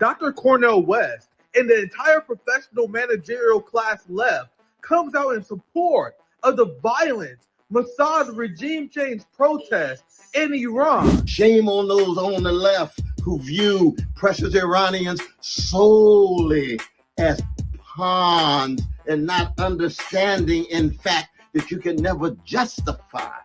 Dr. Cornel West and the entire professional managerial class left comes out in support of the violent Mossad regime change protests in Iran. Shame on those on the left who view precious Iranians solely as pawns and not understanding, in fact, that you can never justify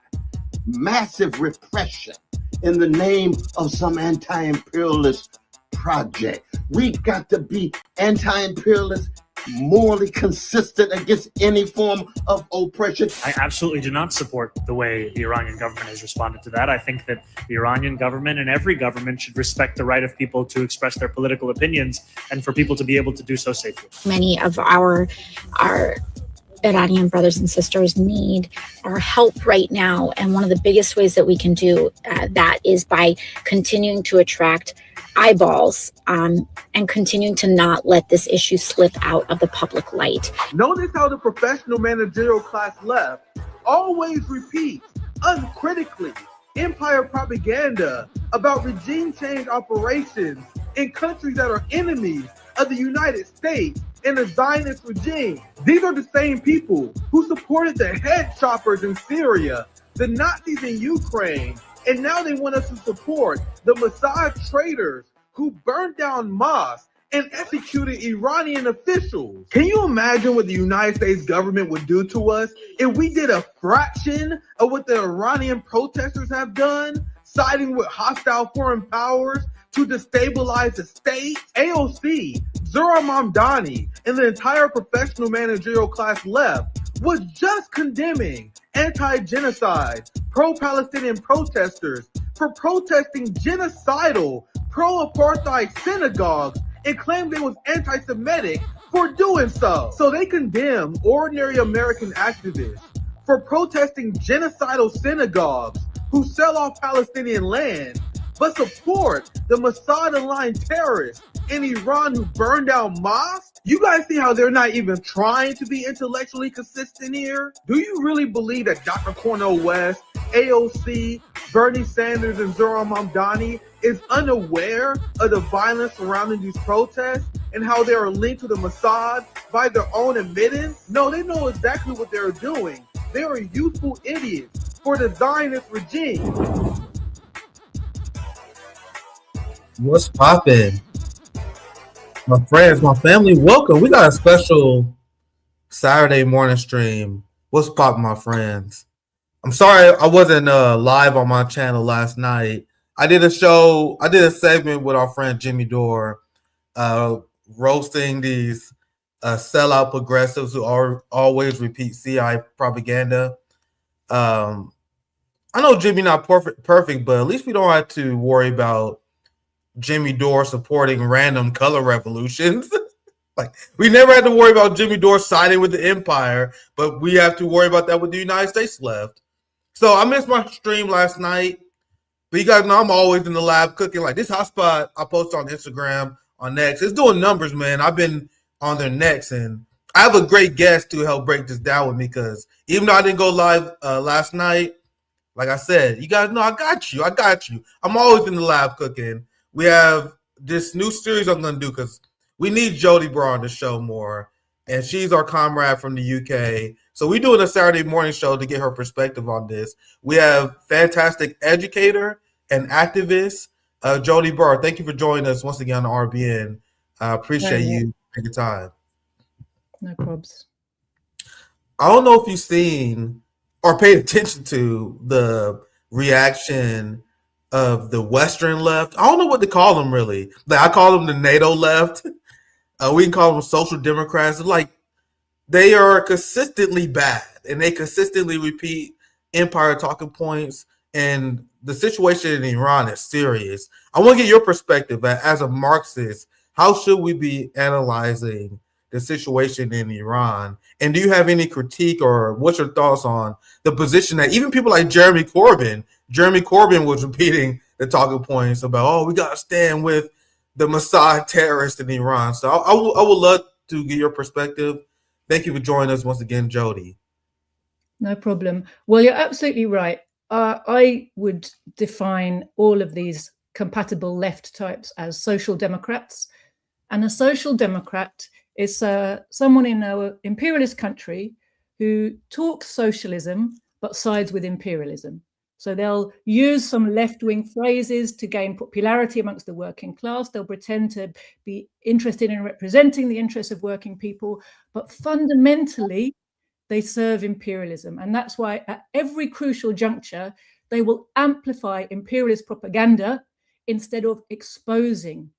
massive repression in the name of some anti-imperialist project. We've got to be anti-imperialist, morally consistent against any form of oppression. I absolutely do not support the way the Iranian government has responded to that. I think that the Iranian government and every government should respect the right of people to express their political opinions and for people to be able to do so safely. Many of our Iranian brothers and sisters need our help right now. And one of the biggest ways that we can do that is by continuing to attract eyeballs and continuing to not let this issue slip out of the public light. Notice how the professional managerial class left always repeats uncritically empire propaganda about regime change operations in countries that are enemies of the United States and the Zionist regime. These are the same people who supported the head choppers in Syria, the Nazis in Ukraine, and now they want us to support the Mossad traitors who burned down mosques and executed Iranian officials. Can you imagine what the United States government would do to us if we did a fraction of what the Iranian protesters have done, siding with hostile foreign powers to destabilize the state? AOC, Zohran Mamdani, and the entire professional managerial class left was just condemning anti-genocide, pro-Palestinian protesters for protesting genocidal, pro-apartheid synagogues and claimed they was anti-Semitic for doing so. So they condemn ordinary American activists for protesting genocidal synagogues who sell off Palestinian land, but support the Mossad-aligned terrorists in Iran who burn down mosques? You guys see how they're not even trying to be intellectually consistent here? Do you really believe that Dr. Cornel West, AOC, Bernie Sanders, and Zohran Mamdani is unaware of the violence surrounding these protests and how they are linked to the Mossad by their own admittance? No, they know exactly what they're doing. They are youthful idiots for the Zionist regime. What's poppin'? My friends, my family, welcome. We got a special Saturday morning stream. What's poppin', my friends? I'm sorry I wasn't live on my channel last night. I did a segment with our friend Jimmy Dore, roasting these sellout progressives who always repeat CI propaganda. I know Jimmy not perfect, but at least we don't have to worry about Jimmy Dore supporting random color revolutions. Like, we never had to worry about Jimmy Dore siding with the empire, but we have to worry about that with the United States left. So I missed my stream last night, but you guys know I'm always in the lab cooking. Like, this hotspot I post on Instagram, on Next, it's doing numbers, man. I've been on their necks, and I have a great guest to help break this down with me, because even though I didn't go live last night, like I said, you guys know I got you. I'm always in the lab cooking. We have this new series I'm going to do because we need Joti Brar on the show more, and she's our comrade from the UK. So we're doing a Saturday morning show to get her perspective on this. We have fantastic educator and activist, Joti Brar. Thank you for joining us once again on RBN. I appreciate you taking time. No probs. I don't know if you've seen or paid attention to the reaction of the Western left. I don't know what to call them, really. Like, I call them the NATO left. We can call them social democrats. Like, they are consistently bad, and they consistently repeat empire talking points, and the situation in Iran is serious. I want to get your perspective as a Marxist. How should we be analyzing the situation in Iran? And do you have any critique, or what's your thoughts on the position that even people like Jeremy Corbyn was repeating the talking points about, oh, we got to stand with the Mossad terrorists in Iran. So I would love to get your perspective. Thank you for joining us once again, Joti. No problem. Well, you're absolutely right. I would define all of these compatible left types as social democrats. And a social democrat is someone in an imperialist country who talks socialism but sides with imperialism. So they'll use some left-wing phrases to gain popularity amongst the working class. They'll pretend to be interested in representing the interests of working people, but fundamentally, they serve imperialism. And that's why at every crucial juncture, they will amplify imperialist propaganda instead of exposing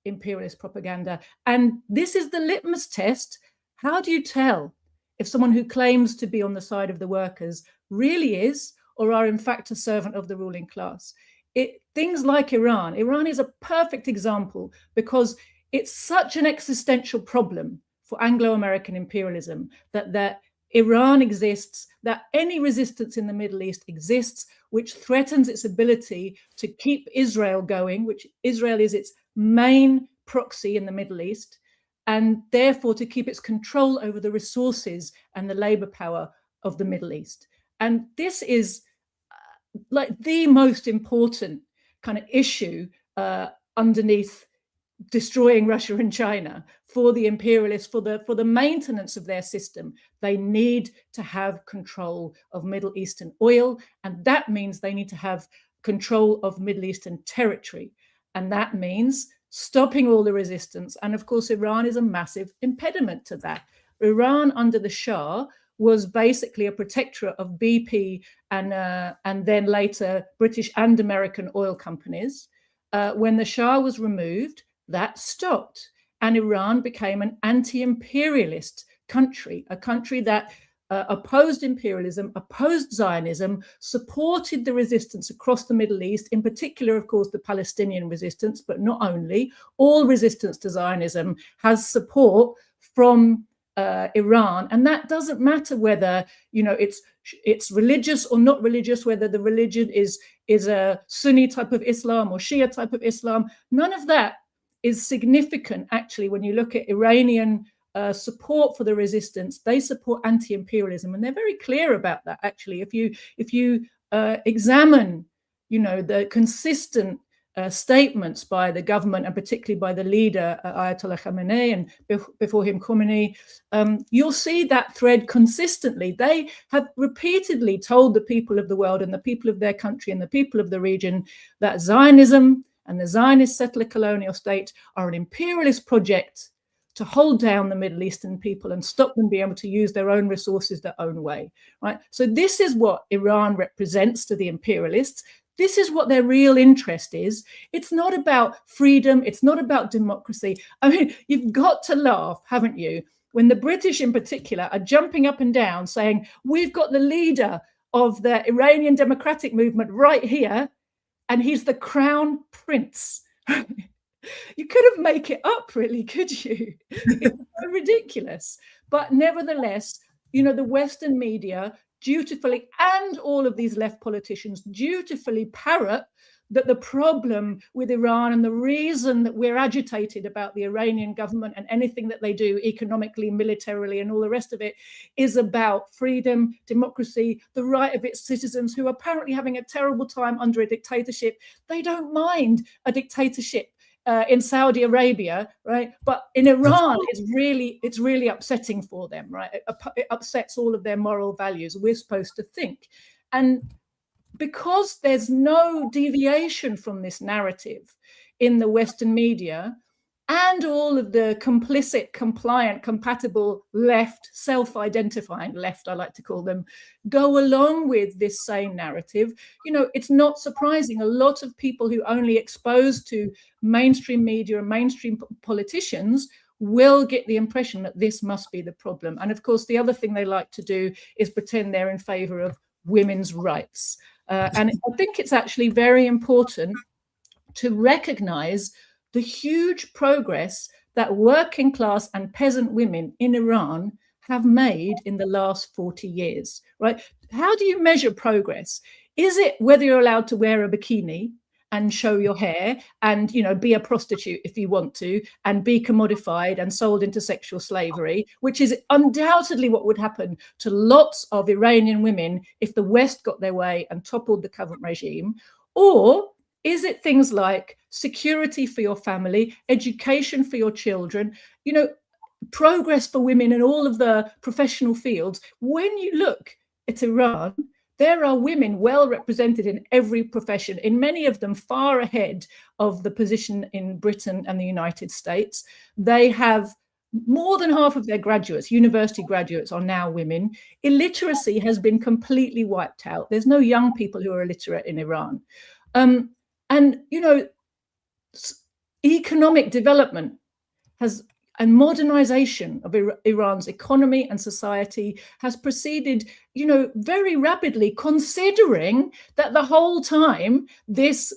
imperialist propaganda. And this is the litmus test. How do you tell if someone who claims to be on the side of the workers really is or are in fact a servant of the ruling class? Things like Iran is a perfect example because it's such an existential problem for Anglo-American imperialism that Iran exists, that any resistance in the Middle East exists, which threatens its ability to keep Israel going, which Israel is its main proxy in the Middle East, and therefore to keep its control over the resources and the labor power of the Middle East. And this is like the most important kind of issue underneath destroying Russia and China for the imperialists, for the maintenance of their system. They need to have control of Middle Eastern oil, and that means they need to have control of Middle Eastern territory. And that means stopping all the resistance. And of course, Iran is a massive impediment to that. Iran under the Shah was basically a protectorate of BP and then later British and American oil companies. When the Shah was removed, that stopped. And Iran became an anti-imperialist country, a country that opposed imperialism, opposed Zionism, supported the resistance across the Middle East, in particular, of course, the Palestinian resistance, but not only. All resistance to Zionism has support from Iran, and that doesn't matter whether it's religious or not religious, whether the religion is a Sunni type of Islam or Shia type of Islam. None of that is significant, actually, when you look at Iranian support for the resistance. They support anti-imperialism, and they're very clear about that. Actually, if you examine, the consistent statements by the government and particularly by the leader Ayatollah Khamenei and before him Khomeini, you'll see that thread consistently. They have repeatedly told the people of the world and the people of their country and the people of the region that Zionism and the Zionist settler colonial state are an imperialist project to hold down the Middle Eastern people and stop them being able to use their own resources their own way, right? So this is what Iran represents to the imperialists. This is what their real interest is. It's not about freedom. It's not about democracy. I mean, you've got to laugh, haven't you, when the British in particular are jumping up and down saying, we've got the leader of the Iranian democratic movement right here, and he's the crown prince. You couldn't make it up, really, could you? It's so ridiculous. But nevertheless, the Western media dutifully, and all of these left politicians dutifully parrot that the problem with Iran and the reason that we're agitated about the Iranian government and anything that they do economically, militarily, and all the rest of it is about freedom, democracy, the right of its citizens who are apparently having a terrible time under a dictatorship. They don't mind a dictatorship in Saudi Arabia, right? But in Iran, it's really upsetting for them, right? It upsets all of their moral values. We're supposed to think. And because there's no deviation from this narrative in the Western media, and all of the complicit, compliant, compatible left, self-identifying left, I like to call them, go along with this same narrative, it's not surprising. A lot of people who only exposed to mainstream media and mainstream politicians will get the impression that this must be the problem. And of course, the other thing they like to do is pretend they're in favor of women's rights. And I think it's actually very important to recognize the huge progress that working class and peasant women in Iran have made in the last 40 years, right? How do you measure progress? Is it whether you're allowed to wear a bikini and show your hair and, be a prostitute if you want to, and be commodified and sold into sexual slavery, which is undoubtedly what would happen to lots of Iranian women if the West got their way and toppled the current regime? Or Is it things like security for your family, education for your children, progress for women in all of the professional fields? When you look at Iran, there are women well represented in every profession, in many of them far ahead of the position in Britain and the United States. They have more than half of their graduates, university graduates, are now women. Illiteracy has been completely wiped out. There's no young people who are illiterate in Iran. Economic development and modernization of Iran's economy and society has proceeded, very rapidly, considering that the whole time this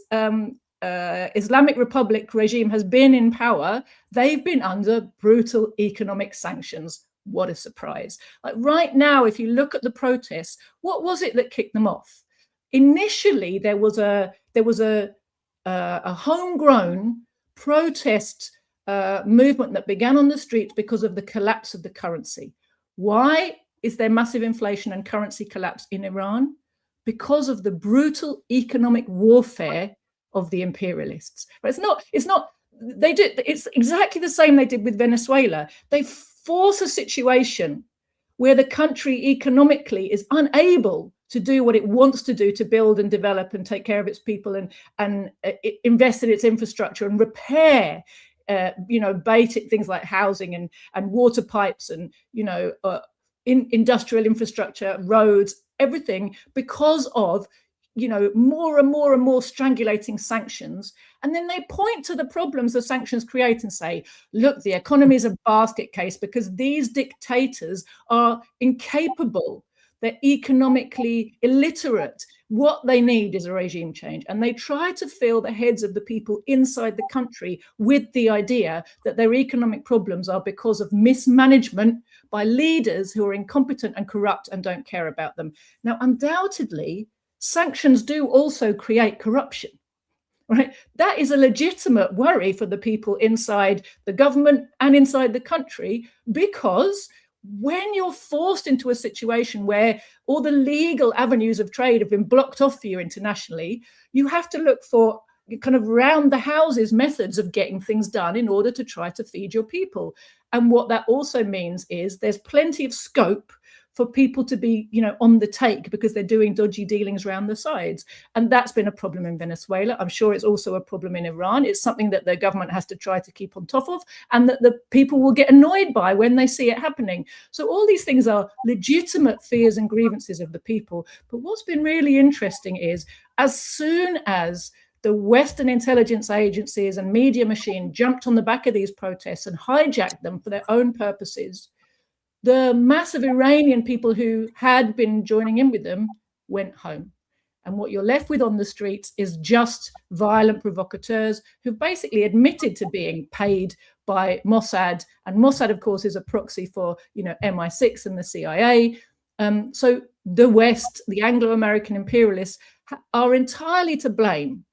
Islamic Republic regime has been in power, they've been under brutal economic sanctions. What a surprise. Like right now, if you look at the protests, what was it that kicked them off? Initially, there was a homegrown protest movement that began on the streets because of the collapse of the currency. Why is there massive inflation and currency collapse in Iran? Because of the brutal economic warfare of the imperialists. But it's exactly the same they did with Venezuela. They force a situation where the country economically is unable to do what it wants to do to build and develop and take care of its people and invest in its infrastructure and repair basic things like housing and water pipes and industrial infrastructure, roads, everything, because of more and more and more strangulating sanctions. And then they point to the problems the sanctions create and say, look, the economy is a basket case because these dictators are incapable. They're economically illiterate. What they need is a regime change. And they try to fill the heads of the people inside the country with the idea that their economic problems are because of mismanagement by leaders who are incompetent and corrupt and don't care about them. Now, undoubtedly, sanctions do also create corruption, right? That is a legitimate worry for the people inside the government and inside the country, because when you're forced into a situation where all the legal avenues of trade have been blocked off for you internationally, you have to look for kind of round the houses methods of getting things done in order to try to feed your people. And what that also means is there's plenty of scope for people to be, on the take because they're doing dodgy dealings around the sides. And that's been a problem in Venezuela. I'm sure it's also a problem in Iran. It's something that the government has to try to keep on top of and that the people will get annoyed by when they see it happening. So all these things are legitimate fears and grievances of the people. But what's been really interesting is as soon as the Western intelligence agencies and media machine jumped on the back of these protests and hijacked them for their own purposes, the massive Iranian people who had been joining in with them went home. And what you're left with on the streets is just violent provocateurs who've basically admitted to being paid by Mossad. And Mossad, of course, is a proxy for, MI6 and the CIA. So the West, the Anglo-American imperialists, are entirely to blame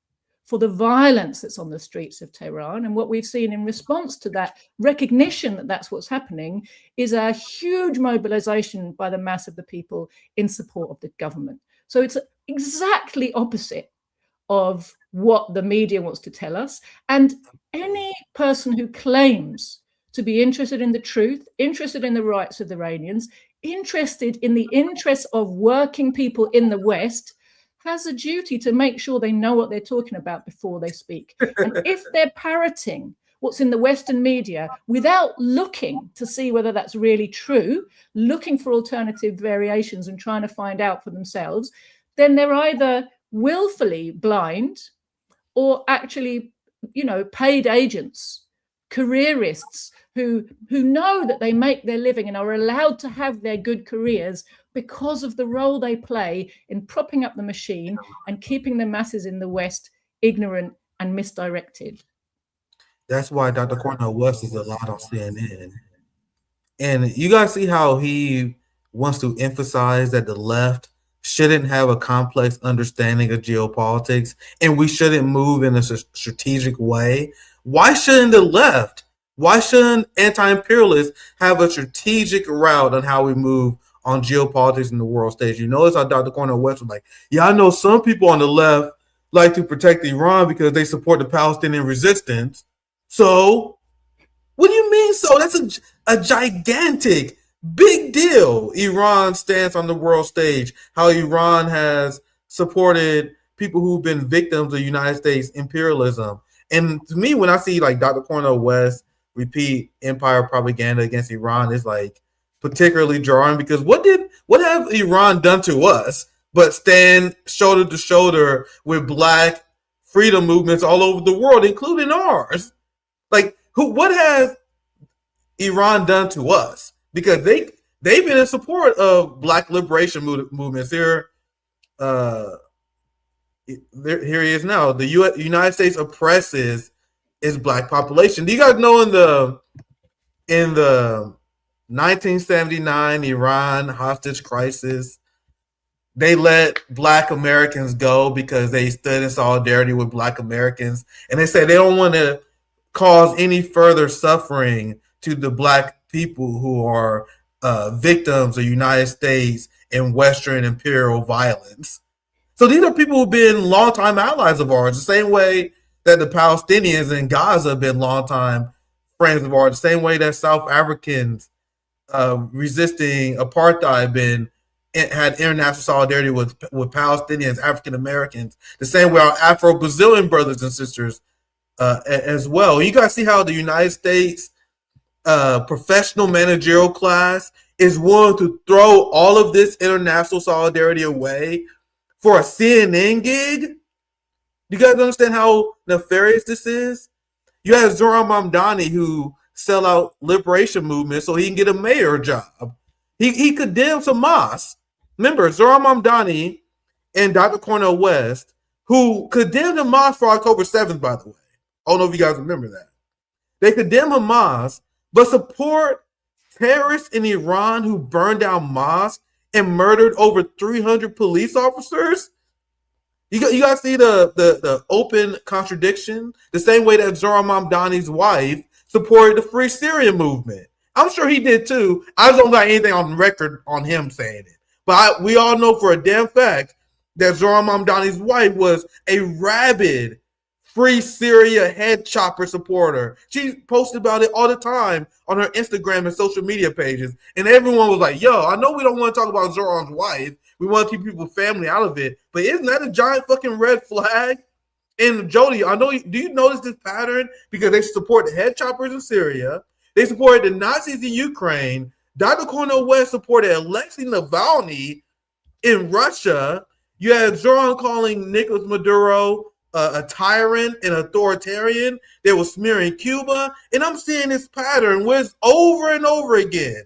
for the violence that's on the streets of Tehran. And what we've seen in response to that recognition that that's what's happening is a huge mobilization by the mass of the people in support of the government. So it's exactly opposite of what the media wants to tell us. And any person who claims to be interested in the truth, interested in the rights of the Iranians, interested in the interests of working people in the West, has a duty to make sure they know what they're talking about before they speak. And if they're parroting what's in the Western media without looking to see whether that's really true, looking for alternative variations and trying to find out for themselves, then they're either willfully blind or actually, paid agents, careerists who know that they make their living and are allowed to have their good careers because of the role they play in propping up the machine and keeping the masses in the West ignorant and misdirected. That's why Dr. Cornel West is allowed on CNN. And you guys see how he wants to emphasize that the left shouldn't have a complex understanding of geopolitics and we shouldn't move in a strategic way. Why shouldn't the left? Why shouldn't anti-imperialists have a strategic route on how we move on geopolitics in the world stage? You notice how Dr. Cornel West was like, yeah, I know some people on the left like to protect Iran because they support the Palestinian resistance. So, what do you mean so? That's a gigantic, big deal. Iran's stance on the world stage, how Iran has supported people who've been victims of United States imperialism. And to me, when I see like Dr. Cornel West repeat empire propaganda against Iran, it's like particularly jarring because what have Iran done to us but stand shoulder to shoulder with Black freedom movements all over the world, including ours? Like, what has Iran done to us? Because they've been in support of Black liberation movements. Here he is now. The United States oppresses its Black population. Do you guys know in the 1979 Iran hostage crisis, they let Black Americans go because they stood in solidarity with Black Americans, and they said they don't want to cause any further suffering to the Black people who are victims of United States and Western imperial violence. So these are people who've been longtime allies of ours, the same way that the Palestinians in Gaza have been longtime friends of ours, the same way that South Africans resisting apartheid had international solidarity with Palestinians, African Americans, the same way our Afro-Brazilian brothers and sisters as well. You guys see how the United States professional managerial class is willing to throw all of this international solidarity away for a CNN gig? Do you guys understand how nefarious this is? You have Zoran Mamdani who sell out liberation movements so he can get a mayor job. He condemns Hamas. Remember, Zoran Mamdani and Dr. Cornel West, who condemned Hamas for October 7th, by the way. I don't know if you guys remember that. They condemn Hamas, but support terrorists in Iran who burned down mosques and murdered over 300 police officers. You guys see the open contradiction? The same way that Zoran Mamdani's wife supported the Free Syria movement. I'm sure he did too. I just don't got anything on record on him saying it. But we all know for a damn fact that Zoran Mamdani's wife was a rabid Free Syria head chopper supporter. She posted about it all the time on her Instagram and social media pages. And everyone was like, yo, I know we don't want to talk about Zoran's wife. We want to keep people's family out of it. But isn't that a giant fucking red flag? And Jody, I know, do you notice this pattern? Because they support the head choppers in Syria. They supported the Nazis in Ukraine. Dr. Cornel West supported Alexei Navalny in Russia. You had Zoran calling Nicolas Maduro a tyrant and authoritarian. They were smearing Cuba. And I'm seeing this pattern where it's over and over again.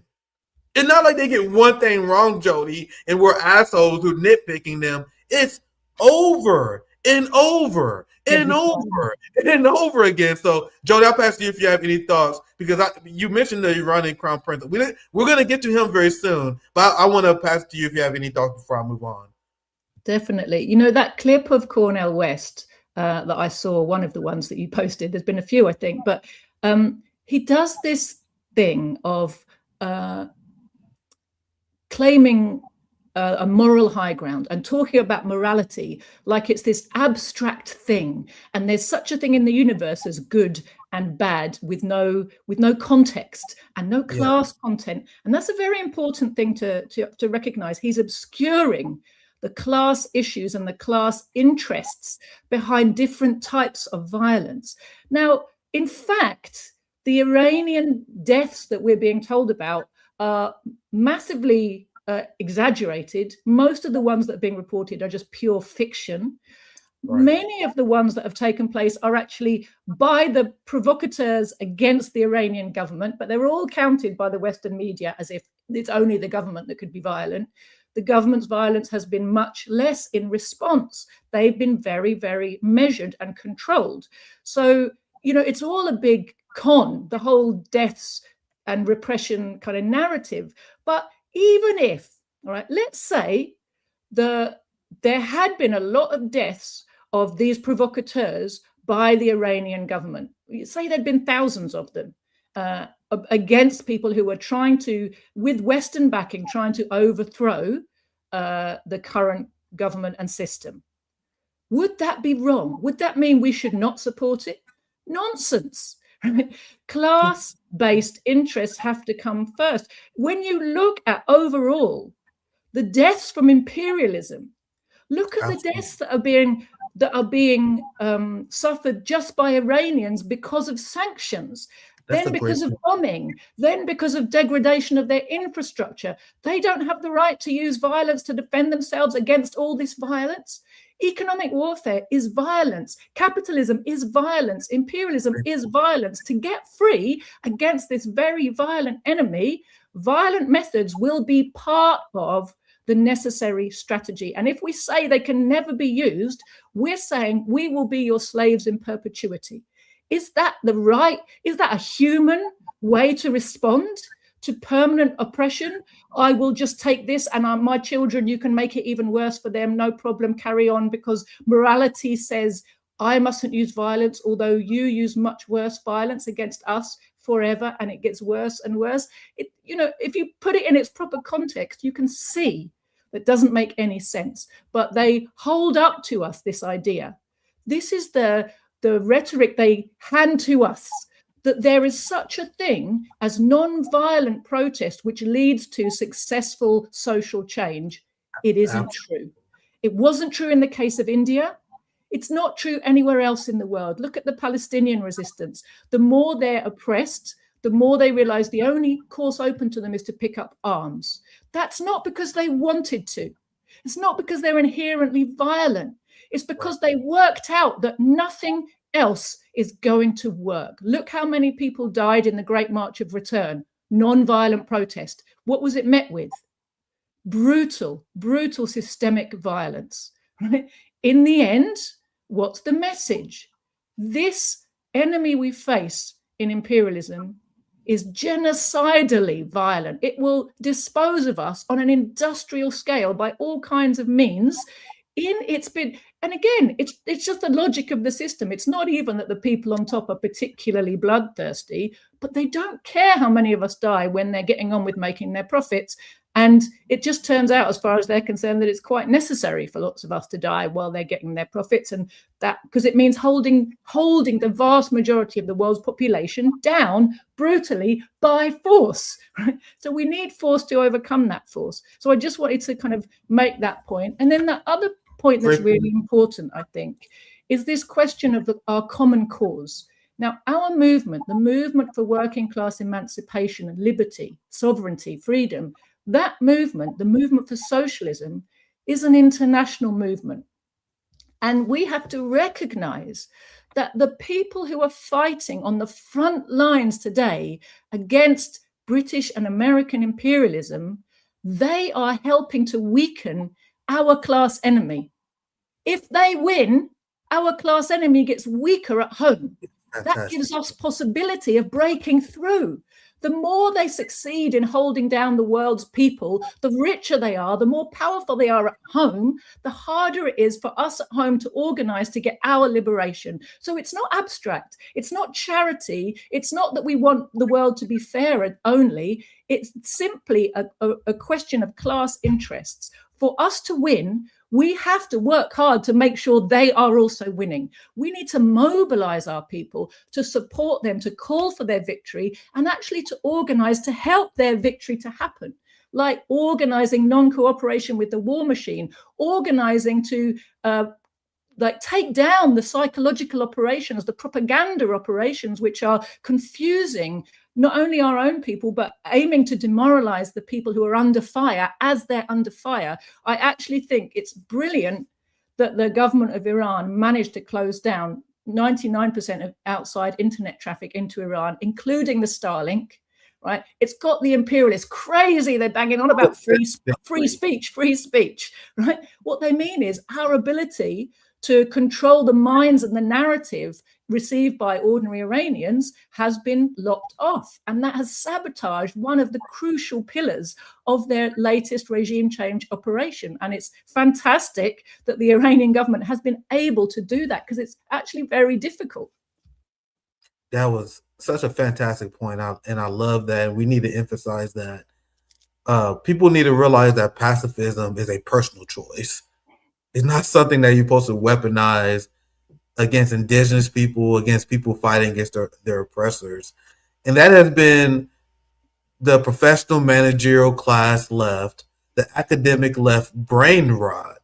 It's not like they get one thing wrong, Jody, and we're assholes who nitpicking them. It's over and over and over and over again. So, Jody, I'll pass to you if you have any thoughts, because you mentioned the Iranian crown prince. We're going to get to him very soon, but I want to pass to you if you have any thoughts before I move on. Definitely. You know, that clip of Cornel West that I saw, one of the ones that you posted, there's been a few, I think, but he does this thing of claiming a moral high ground and talking about morality like it's this abstract thing, and there's such a thing in the universe as good and bad with no context and no class content. And that's a very important thing to recognize. He's obscuring the class issues and the class interests behind different types of violence. Now, in fact, the Iranian deaths that we're being told about are massively exaggerated. Most of the ones that are being reported are just pure fiction. Right. Many of the ones that have taken place are actually by the provocateurs against the Iranian government, but they're all counted by the Western media as if it's only the government that could be violent. The government's violence has been much less in response. They've been very, very measured and controlled. So, you know, it's all a big con, the whole deaths and repression kind of narrative. But even if, all right, let's say there had been a lot of deaths of these provocateurs by the Iranian government, say there'd been thousands of them, against people who were trying to, with Western backing, trying to overthrow the current government and system. Would that be wrong? Would that mean we should not support it? Nonsense. Class-based interests have to come first. When you look at overall the deaths from imperialism, look at the deaths that are being suffered just by Iranians because of sanctions, then because of bombing, then because of degradation of their infrastructure. They don't have the right to use violence to defend themselves against all this violence. Economic warfare is violence. Capitalism is violence. Imperialism is violence. To get free against this very violent enemy, violent methods will be part of the necessary strategy. And if we say they can never be used, we're saying we will be your slaves in perpetuity. Is that a human way to respond to permanent oppression? I will just take this and my children, you can make it even worse for them, no problem, carry on, because morality says I mustn't use violence, although you use much worse violence against us forever, and it gets worse and worse. If you put it in its proper context, you can see that doesn't make any sense, but they hold up to us this idea. This is the rhetoric they hand to us, that there is such a thing as non-violent protest which leads to successful social change. It isn't true. It wasn't true in the case of India. It's not true anywhere else in the world. Look at the Palestinian resistance. The more they're oppressed, the more they realize the only course open to them is to pick up arms. That's not because they wanted to. It's not because they're inherently violent. It's because they worked out that nothing else is going to work. Look how many people died in the Great March of Return. Non-violent protest. What was it met with? Brutal systemic violence. Right? In the end, what's the message? This enemy we face in imperialism is genocidally violent. It will dispose of us on an industrial scale by all kinds of means. And again, it's just the logic of the system. It's not even that the people on top are particularly bloodthirsty, but they don't care how many of us die when they're getting on with making their profits. And it just turns out, as far as they're concerned, that it's quite necessary for lots of us to die while they're getting their profits. And that, because it means holding the vast majority of the world's population down brutally by force. Right? So we need force to overcome that force. So I just wanted to kind of make that point. And then the other point that's really important, I think, is this question of our common cause. Now, our movement, the movement for working class emancipation and liberty, sovereignty, freedom, that movement, the movement for socialism, is an international movement. And we have to recognize that the people who are fighting on the front lines today against British and American imperialism, they are helping to weaken our class enemy. If they win, our class enemy gets weaker at home. That gives us possibility of breaking through. The more they succeed in holding down the world's people, the richer they are, the more powerful they are at home, the harder it is for us at home to organize to get our liberation. So it's not abstract. It's not charity. It's not that we want the world to be fair only. It's simply a question of class interests. For us to win, we have to work hard to make sure they are also winning. We need to mobilize our people, to support them, to call for their victory, and actually to organize to help their victory to happen, like organizing non-cooperation with the war machine, organizing to take down the psychological operations, the propaganda operations, which are confusing not only our own people, but aiming to demoralize the people who are under fire as they're under fire. I actually think it's brilliant that the government of Iran managed to close down 99% of outside internet traffic into Iran, including the Starlink, right? It's got the imperialists crazy. They're banging on about free speech, right? What they mean is our ability to control the minds and the narrative received by ordinary Iranians has been locked off. And that has sabotaged one of the crucial pillars of their latest regime change operation. And it's fantastic that the Iranian government has been able to do that, because it's actually very difficult. That was such a fantastic point, and I love that. We need to emphasize that. People need to realize that pacifism is a personal choice. It's not something that you're supposed to weaponize against indigenous people, against people fighting against their oppressors. And that has been the professional managerial class left, the academic left brain rot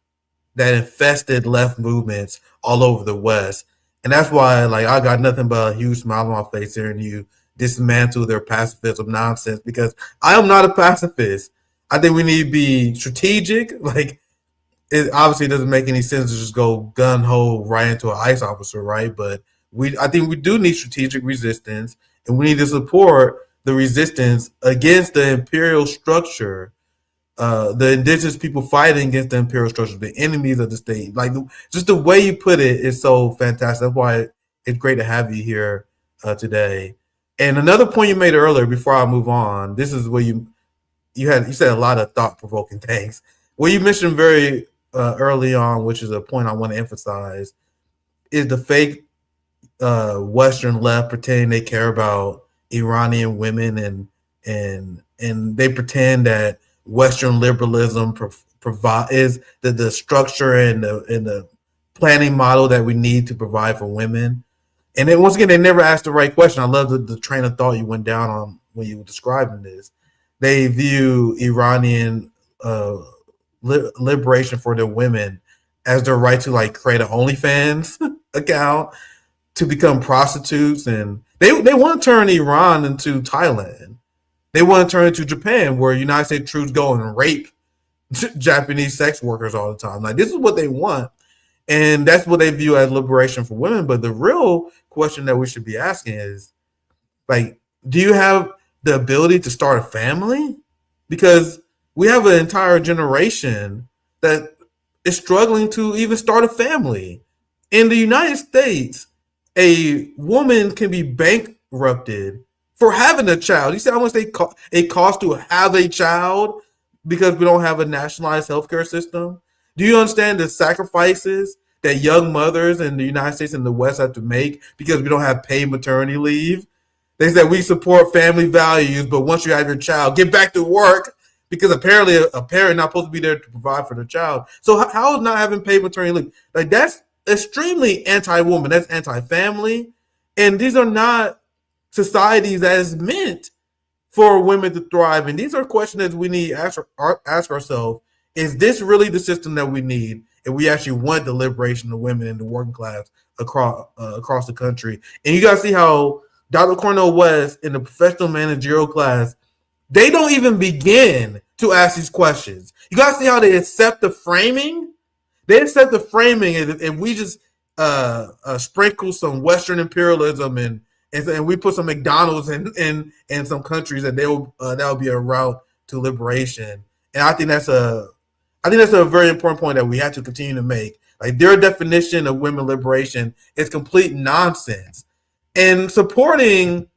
that infested left movements all over the West. And that's why, like, I got nothing but a huge smile on my face hearing you dismantle their pacifism nonsense, because I am not a pacifist. I think we need to be strategic. Like, it obviously doesn't make any sense to just go gun ho right into an ICE officer, right? But I think we do need strategic resistance, and we need to support the resistance against the imperial structure, the indigenous people fighting against the imperial structure, the enemies of the state. Like, just the way you put it is so fantastic. That's why it's great to have you here today. And another point you made earlier, before I move on, this is where you said a lot of thought provoking things. Well, you mentioned very early on, which is a point I want to emphasize, is the fake Western left pretending they care about Iranian women, and they pretend that Western liberalism is the structure and the planning model that we need to provide for women. And then once again, they never asked the right question. I love the train of thought you went down on when you were describing this. They view Iranian liberation for their women as their right to, like, create an OnlyFans account, to become prostitutes, and they want to turn Iran into Thailand. They want to turn it to Japan, where United States troops go and rape Japanese sex workers all the time. Like, this is what they want, and that's what they view as liberation for women. But the real question that we should be asking is, like, do you have the ability to start a family? Because we have an entire generation that is struggling to even start a family. In the United States, a woman can be bankrupted for having a child. You see how much it costs to have a child because we don't have a nationalized healthcare system? Do you understand the sacrifices that young mothers in the United States and the West have to make because we don't have paid maternity leave? They said we support family values, but once you have your child, get back to work, because apparently a parent not supposed to be there to provide for the child. So how is not having paid maternity leave? Like, that's extremely anti-woman. That's anti-family. And these are not societies that is meant for women to thrive. And these are questions that we need to ask ourselves. Is this really the system that we need if we actually want the liberation of women in the working class across the country? And you guys see how Dr. Cornel West in the professional managerial class, they don't even begin to ask these questions. You guys see how they accept the framing? They accept the framing, and we just sprinkle some Western imperialism and we put some McDonald's in some countries, that that'll be a route to liberation. And I think that's a very important point that we have to continue to make. Like, their definition of women liberation is complete nonsense, and supporting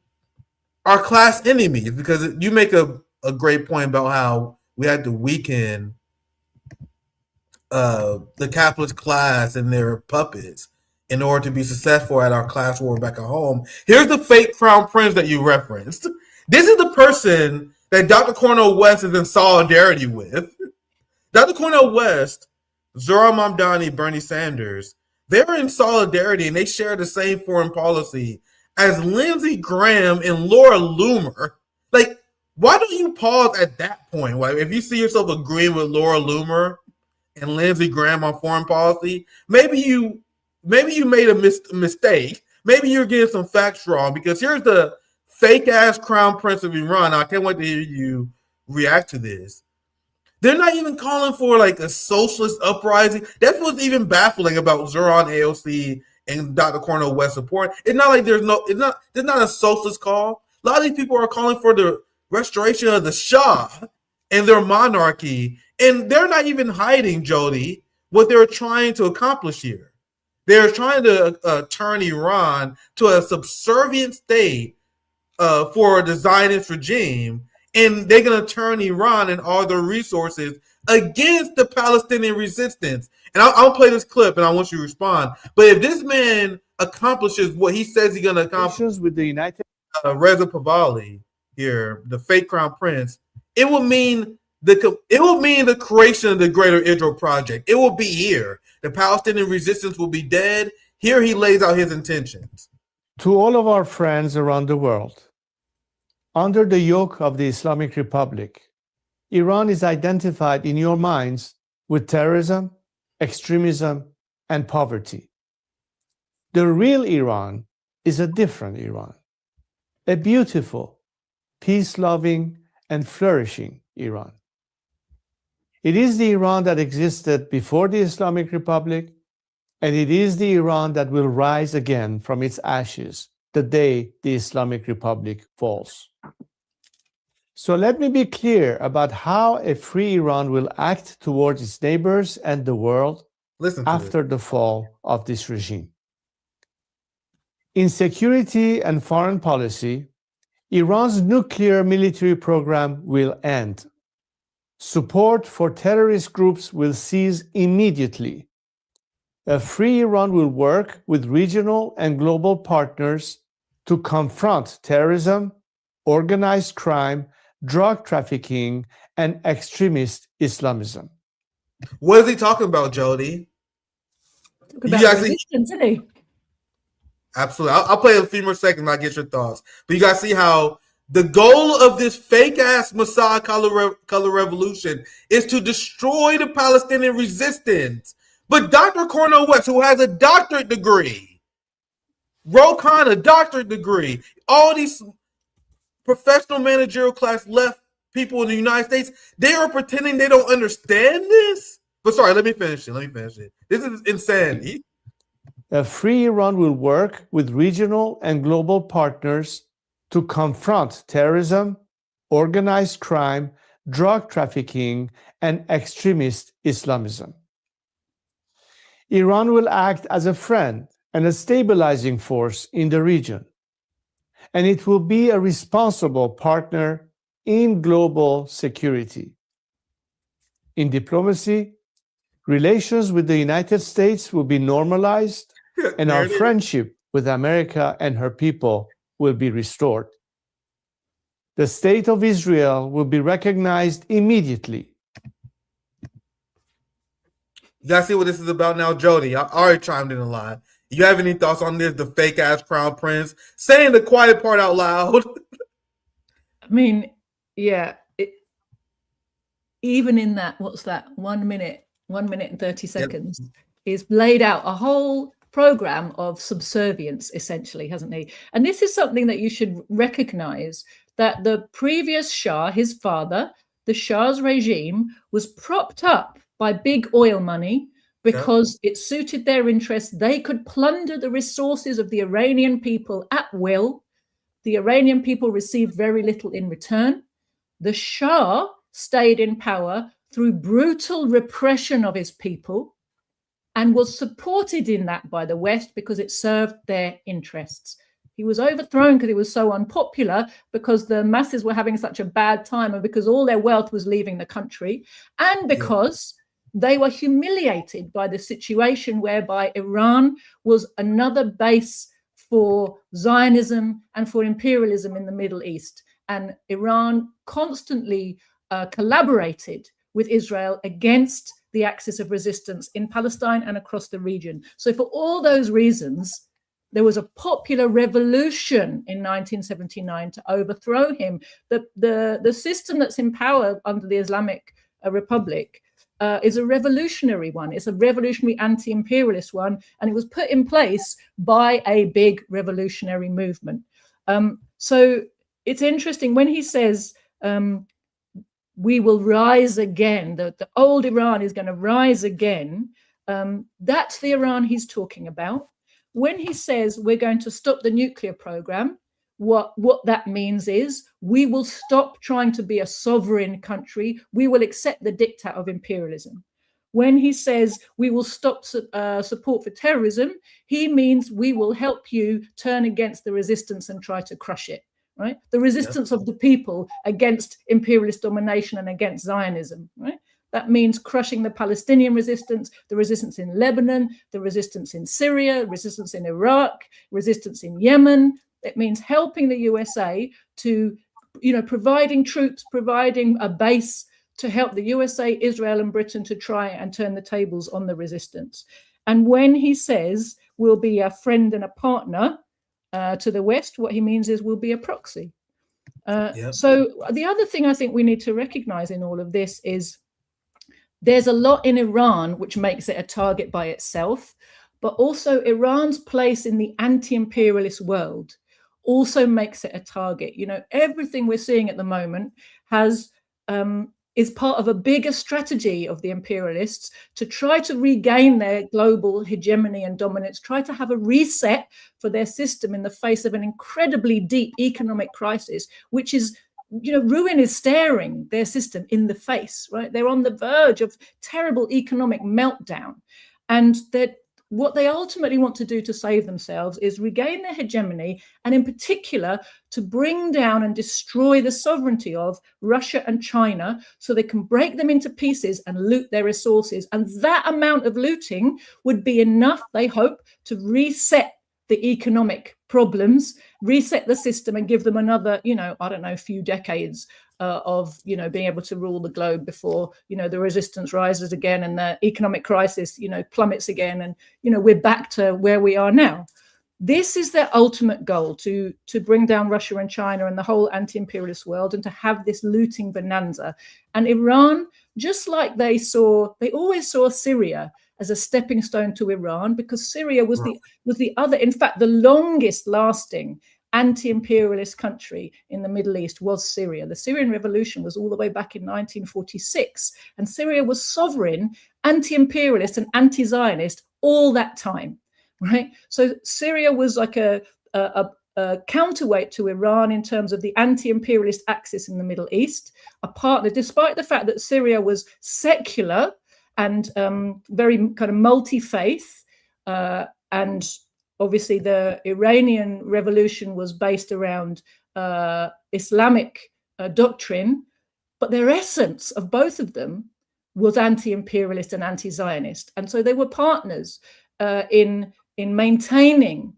our class enemies, because you make a great point about how we had to weaken the capitalist class and their puppets in order to be successful at our class war back at home. Here's the fake crown prince that you referenced. This is the person that Dr. Cornel West is in solidarity with. Dr. Cornel West, Zohran Mamdani, Bernie Sanders, they're in solidarity, and they share the same foreign policy as Lindsey Graham and Laura Loomer. Like, why don't you pause at that point? Like, if you see yourself agreeing with Laura Loomer and Lindsey Graham on foreign policy, maybe you made a mistake. Maybe you're getting some facts wrong, because here's the fake ass crown prince of Iran. I can't wait to hear you react to this. They're not even calling for, like, a socialist uprising. That's what's even baffling about Zohran AOC and Dr. Cornel West support. It's not like there's not a socialist call. A lot of these people are calling for the restoration of the Shah and their monarchy, and they're not even hiding, Jody, what they're trying to accomplish here. They're trying to turn Iran to a subservient state for a Zionist regime, and they're going to turn Iran and all their resources against the Palestinian resistance. And I'll play this clip, and I want you to respond. But if this man accomplishes what he says he's going to accomplish with the United Reza Pahlavi here, the fake crown prince, it would mean it will mean the creation of the Greater Israel Project. It will be here. The Palestinian resistance will be dead. Here he lays out his intentions. To all of our friends around the world, under the yoke of the Islamic Republic, Iran is identified in your minds with terrorism, extremism, and poverty. The real Iran is a different Iran, a beautiful, peace-loving, and flourishing Iran. It is the Iran that existed before the Islamic Republic, and it is the Iran that will rise again from its ashes the day the Islamic Republic falls. So let me be clear about how a free Iran will act towards its neighbors and the world after the fall of this regime. In security and foreign policy, Iran's nuclear military program will end. Support for terrorist groups will cease immediately. A free Iran will work with regional and global partners to confront terrorism, organized crime, drug trafficking, and extremist Islamism. What is he talking about, Jody? About resistance, isn't he? Absolutely. I'll play a few more seconds and I'll get your thoughts. But you guys see how the goal of this fake-ass Messiah color revolution is to destroy the Palestinian resistance. But Dr. Cornel West, who has a doctorate degree, Ro Khan, a doctorate degree, all these professional managerial class left people in the United States, they are pretending they don't understand this. But sorry, let me finish it. This is insanity. A free Iran will work with regional and global partners to confront terrorism, organized crime, drug trafficking, and extremist Islamism. Iran will act as a friend and a stabilizing force in the region, and it will be a responsible partner in global security. In diplomacy, relations with the United States will be normalized, and our friendship with America and her people will be restored. The state of Israel will be recognized immediately. You guys see what this is about now, Jody? I already chimed in a lot. You have any thoughts on this? The fake-ass crown prince saying the quiet part out loud. I mean, yeah. Even in that, what's that? 1 minute and 30 seconds, is laid out a whole program of subservience, essentially, hasn't he? And this is something that you should recognize, that the previous Shah, his father, the Shah's regime, was propped up by big oil money because it suited their interests. They could plunder the resources of the Iranian people at will. The Iranian people received very little in return. The Shah stayed in power through brutal repression of his people and was supported in that by the West because it served their interests. He was overthrown because he was so unpopular, because the masses were having such a bad time, and because all their wealth was leaving the country, and because they were humiliated by the situation whereby Iran was another base for Zionism and for imperialism in the Middle East. And Iran constantly collaborated with Israel against the axis of resistance in Palestine and across the region. So for all those reasons, there was a popular revolution in 1979 to overthrow him. The system that's in power under the Islamic Republic is a revolutionary one. It's a revolutionary anti-imperialist one, and it was put in place by a big revolutionary movement. So it's interesting when he says, we will rise again, the old Iran is going to rise again. That's the Iran he's talking about. When he says we're going to stop the nuclear program, what that means is we will stop trying to be a sovereign country. We will accept the diktat of imperialism. When he says we will stop support for terrorism, he means we will help you turn against the resistance and try to crush it, right? The resistance of the people against imperialist domination and against Zionism, right? That means crushing the Palestinian resistance, the resistance in Lebanon, the resistance in Syria, resistance in Iraq, resistance in Yemen. It means helping the USA to, providing troops, providing a base to help the USA, Israel, and Britain to try and turn the tables on the resistance. And when he says we'll be a friend and a partner to the West, what he means is we'll be a proxy. So the other thing I think we need to recognize in all of this is there's a lot in Iran which makes it a target by itself, but also Iran's place in the anti-imperialist world also makes it a target. You know, everything we're seeing at the moment is part of a bigger strategy of the imperialists to try to regain their global hegemony and dominance, try to have a reset for their system in the face of an incredibly deep economic crisis, which is, you know, ruin is staring their system in the face, right? They're on the verge of terrible economic meltdown. And that what they ultimately want to do to save themselves is regain their hegemony, and in particular, to bring down and destroy the sovereignty of Russia and China so they can break them into pieces and loot their resources. And that amount of looting would be enough, they hope, to reset the economic problems, reset the system, and give them another, you know, I don't know, few decades of, you know, being able to rule the globe before, you know, the resistance rises again and the economic crisis, you know, plummets again. And, you know, we're back to where we are now. This is their ultimate goal, to bring down Russia and China and the whole anti-imperialist world, and to have this looting bonanza. And Iran, just like they always saw Syria as a stepping stone to Iran, because Syria was the other, in fact, the longest lasting anti-imperialist country in the Middle East was Syria. The Syrian revolution was all the way back in 1946, and Syria was sovereign, anti-imperialist and anti-Zionist all that time, right? So Syria was like a counterweight to Iran in terms of the anti-imperialist axis in the Middle East, a partner, despite the fact that Syria was secular and very kind of multi-faith, and obviously the Iranian revolution was based around Islamic doctrine, but their essence of both of them was anti-imperialist and anti-Zionist. And so they were partners in maintaining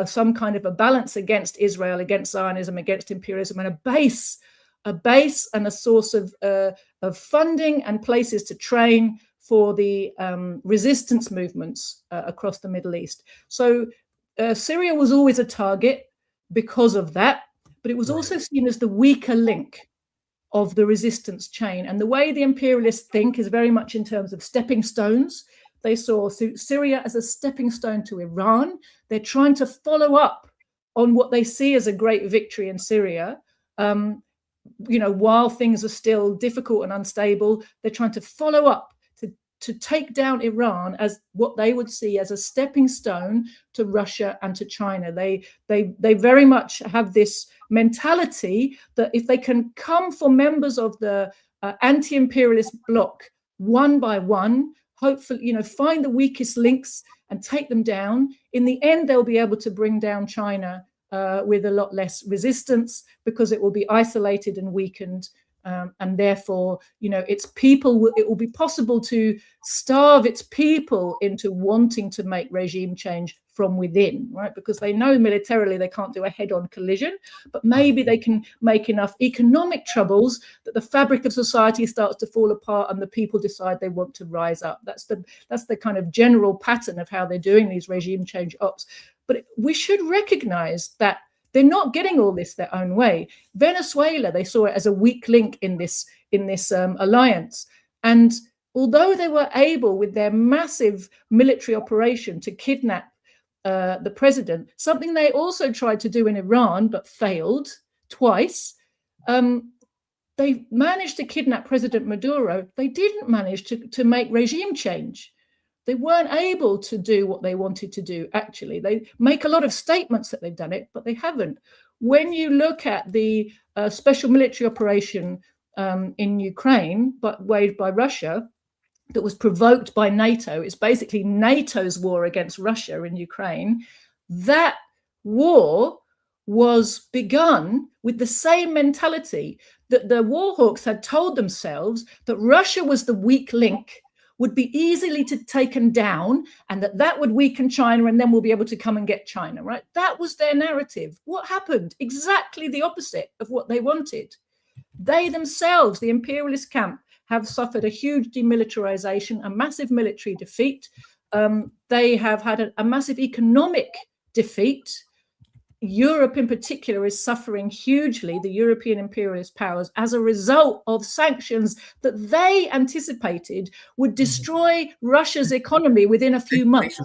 some kind of a balance against Israel, against Zionism, against imperialism, and a base and a source of funding and places to train for the resistance movements across the Middle East. So Syria was always a target because of that, but it was also seen as the weaker link of the resistance chain. And the way the imperialists think is very much in terms of stepping stones. They saw Syria as a stepping stone to Iran. They're trying to follow up on what they see as a great victory in Syria. You know, while things are still difficult and unstable, they're trying to follow up to take down Iran as what they would see as a stepping stone to Russia and to China. They very much have this mentality that if they can come for members of the anti-imperialist bloc one by one, hopefully, you know, find the weakest links and take them down, in the end, they'll be able to bring down China with a lot less resistance, because it will be isolated and weakened. And therefore, you know, its people, it will be possible to starve its people into wanting to make regime change from within, right? Because they know militarily they can't do a head-on collision, but maybe they can make enough economic troubles that the fabric of society starts to fall apart and the people decide they want to rise up. That's the kind of general pattern of how they're doing these regime change ops. But we should recognize that they're not getting all this their own way. Venezuela, they saw it as a weak link in this alliance. And although they were able, with their massive military operation, to kidnap the president, something they also tried to do in Iran but failed twice, they managed to kidnap President Maduro. They didn't manage to make regime change. They weren't able to do what they wanted to do, actually. They make a lot of statements that they've done it, but they haven't. When you look at the special military operation in Ukraine, but waged by Russia, that was provoked by NATO, it's basically NATO's war against Russia in Ukraine. That war was begun with the same mentality that the war hawks had told themselves, that Russia was the weak link, would be easily taken down, and that would weaken China, and then we'll be able to come and get China, right? That was their narrative. What happened? Exactly the opposite of what they wanted. They themselves, the imperialist camp, have suffered a huge demilitarization, a massive military defeat. They have had a massive economic defeat. Europe in particular is suffering hugely, the European imperialist powers, as a result of sanctions that they anticipated would destroy Russia's economy within a few months.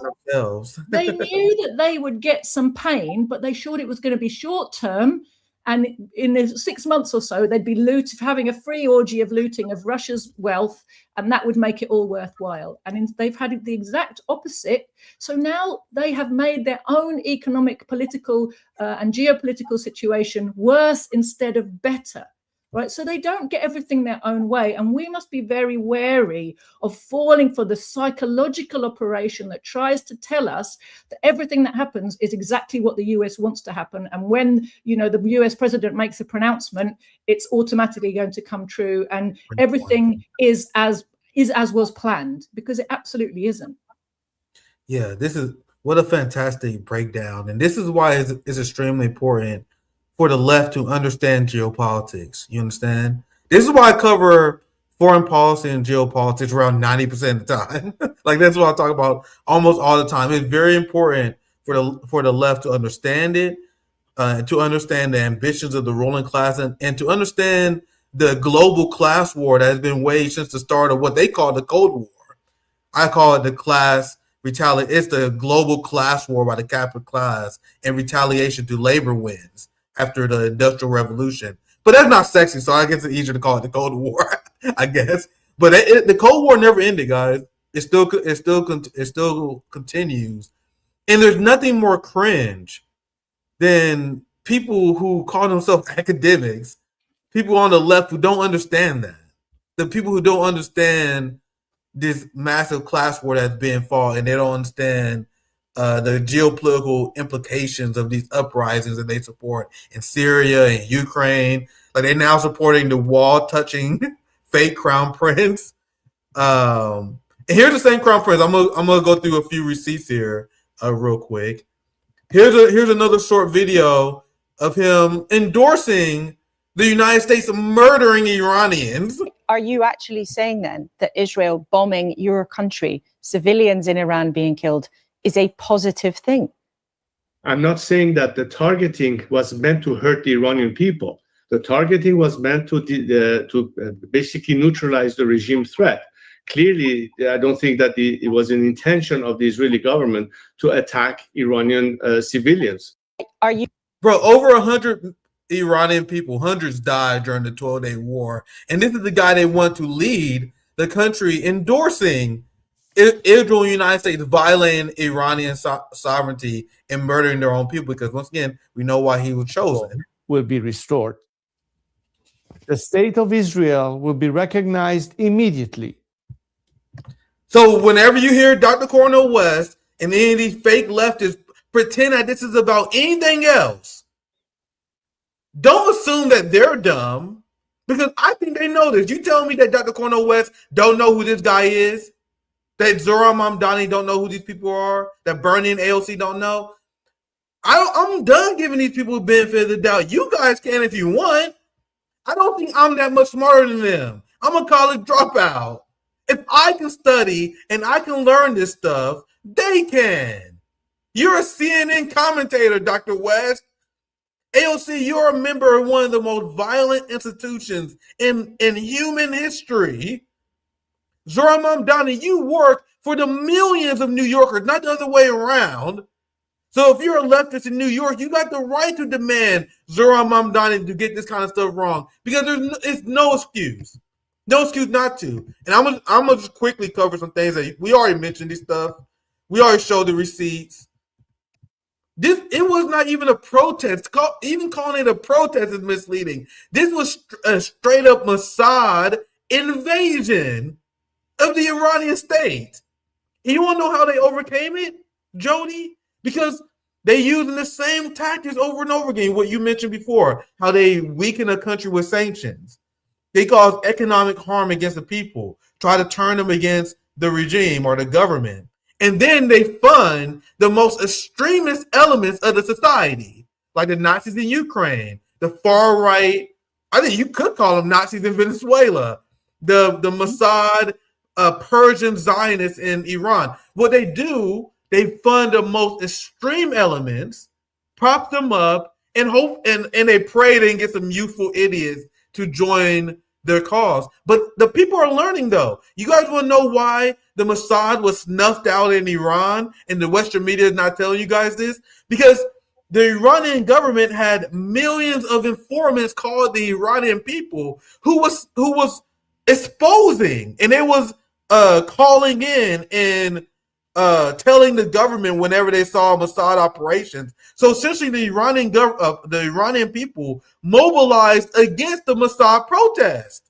They knew that they would get some pain, but they thought it was going to be short term. And in the 6 months or so, they'd be having a free orgy of looting of Russia's wealth, and that would make it all worthwhile. And they've had the exact opposite. So now they have made their own economic, political, and geopolitical situation worse instead of better. Right, so they don't get everything their own way, and we must be very wary of falling for the psychological operation that tries to tell us that everything that happens is exactly what the US wants to happen, and when the US president makes a pronouncement, it's automatically going to come true, and everything is as was planned, because it absolutely isn't. Yeah, what a fantastic breakdown, and this is why it's extremely important for the left to understand geopolitics. You understand? This is why I cover foreign policy and geopolitics around 90% of the time. Like, that's what I talk about almost all the time. It's very important for the left to understand it, to understand the ambitions of the ruling class, and to understand the global class war that has been waged since the start of what they call the Cold War. I call it the class retaliation. It's the global class war by the capital class in retaliation to labor wins after the Industrial Revolution. But that's not sexy, so I guess it's easier to call it the Cold War, I guess. But the Cold War never ended, guys. It still continues. And there's nothing more cringe than people who call themselves academics, people on the left who don't understand that. The people who don't understand this massive class war that's being fought, and they don't understand the geopolitical implications of these uprisings that they support in Syria and Ukraine. Like, they're now supporting the wall-touching fake crown prince. And here's the same crown prince. I'm gonna go through a few receipts here real quick. Here's another short video of him endorsing the United States murdering Iranians. Are you actually saying then that Israel bombing your country, civilians in Iran being killed, is a positive thing? I'm not saying that the targeting was meant to hurt the Iranian people. The targeting was meant to basically neutralize the regime threat. Clearly, I don't think that it was an intention of the Israeli government to attack Iranian civilians. Are you, bro? Over 100 Iranian people, hundreds died during the 12-day war, and this is the guy they want to lead the country endorsing Israel and the United States violating Iranian sovereignty and murdering their own people, because once again, we know why he was chosen. Will be restored. The state of Israel will be recognized immediately. So whenever you hear Dr. Cornel West and any of these fake leftists pretend that this is about anything else, don't assume that they're dumb, because I think they know this. You telling me that Dr. Cornel West don't know who this guy is? That Zohran Mamdani don't know who these people are? That Bernie and AOC don't know? I'm done giving these people the benefit of the doubt. You guys can if you want. I don't think I'm that much smarter than them. I'm a college dropout. If I can study and I can learn this stuff, they can. You're a CNN commentator, Dr. West. AOC, you're a member of one of the most violent institutions in human history. Zohran Mamdani, you work for the millions of New Yorkers, not the other way around. So if you're a leftist in New York, you got the right to demand Zohran Mamdani to get this kind of stuff wrong, because it's no excuse. No excuse not to. And I'm gonna just quickly cover some things that we already mentioned. This stuff. We already showed the receipts. It was not even a protest. Even calling it a protest is misleading. This was a straight up Mossad invasion of the Iranian state. And you want to know how they overcame it, Jody? Because they using the same tactics over and over again. What you mentioned before, how they weaken a country with sanctions. They cause economic harm against the people, try to turn them against the regime or the government. And then they fund the most extremist elements of the society, like the Nazis in Ukraine, the far right. I think you could call them Nazis in Venezuela. the Mossad Persian Zionists in Iran. What they do, they fund the most extreme elements, prop them up, and hope and they pray they can get some youthful idiots to join their cause. But the people are learning, though. You guys want to know why the Mossad was snuffed out in Iran and the Western media is not telling you guys this? Because the Iranian government had millions of informants called the Iranian people who was exposing, and they was calling in and telling the government whenever they saw Mossad operations. So essentially, the Iranian people mobilized against the Mossad protest.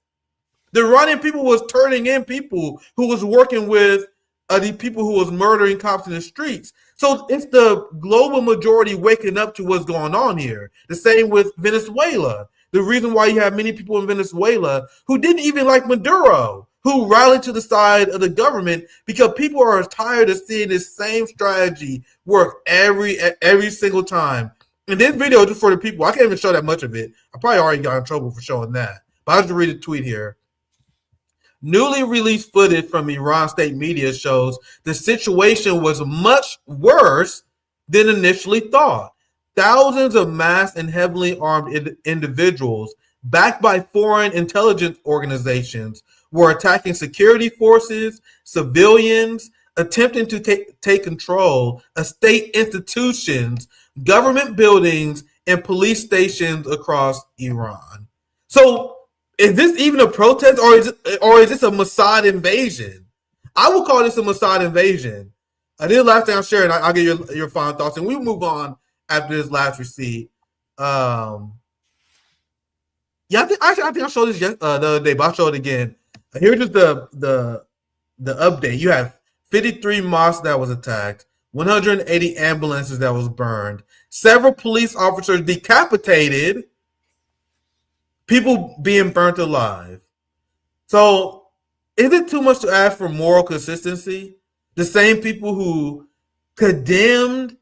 The Iranian people was turning in people who was working with the people who was murdering cops in the streets. So it's the global majority waking up to what's going on here. The same with Venezuela. The reason why you have many people in Venezuela who didn't even like Maduro, who rallied to the side of the government, because people are tired of seeing this same strategy work every single time. And this video, just for the people, I can't even show that much of it. I probably already got in trouble for showing that. But I'll just read a tweet here. Newly released footage from Iran state media shows the situation was much worse than initially thought. Thousands of masked and heavily armed individuals, backed by foreign intelligence organizations, were attacking security forces, civilians, attempting to take control of state institutions, government buildings, and police stations across Iran. So, is this even a protest, or is this a Mossad invasion? I would call this a Mossad invasion. This is the last thing I'm sharing. I'll get your final thoughts, and we'll move on after this last receipt. I think I showed this the other day, but I'll show it again. Here's just the update. You have 53 mosques that was attacked, 180 ambulances that was burned, several police officers decapitated, people being burnt alive. So, is it too much to ask for moral consistency? The same people who condemned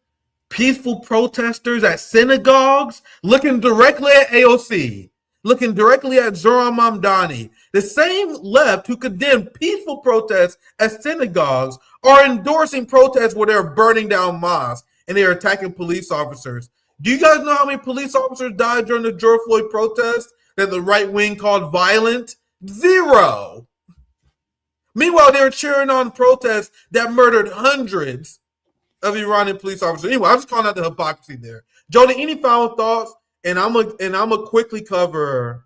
peaceful protesters at synagogues, looking directly at AOC, looking directly at Zohran Mamdani, the same left who condemned peaceful protests at synagogues are endorsing protests where they're burning down mosques and they're attacking police officers. Do you guys know how many police officers died during the George Floyd protest that the right wing called violent? 0. Meanwhile, they're cheering on protests that murdered hundreds of Iranian police officers. Anyway, I'm just calling out the hypocrisy there. Jody, any final thoughts? And I'm gonna quickly cover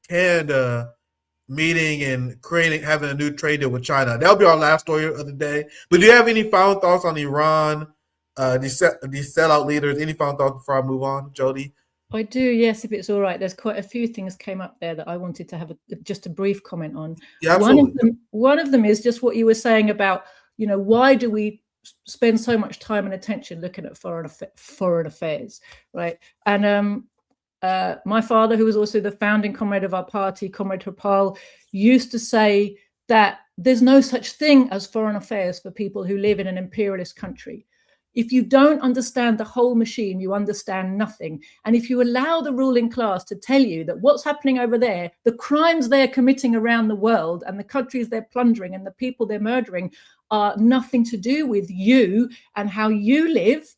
Canada meeting and having a new trade deal with China. That'll be our last story of the day. But do you have any final thoughts on Iran? These sellout leaders. Any final thoughts before I move on, Jody? I do, yes, if it's all right. There's quite a few things came up there that I wanted to have just a brief comment on. Yeah, absolutely. One of them is just what you were saying about, why do we spend so much time and attention looking at foreign affairs, right? And my father, who was also the founding comrade of our party, Comrade Hopal, used to say that there's no such thing as foreign affairs for people who live in an imperialist country. If you don't understand the whole machine, you understand nothing. And if you allow the ruling class to tell you that what's happening over there, the crimes they're committing around the world and the countries they're plundering and the people they're murdering are nothing to do with you and how you live,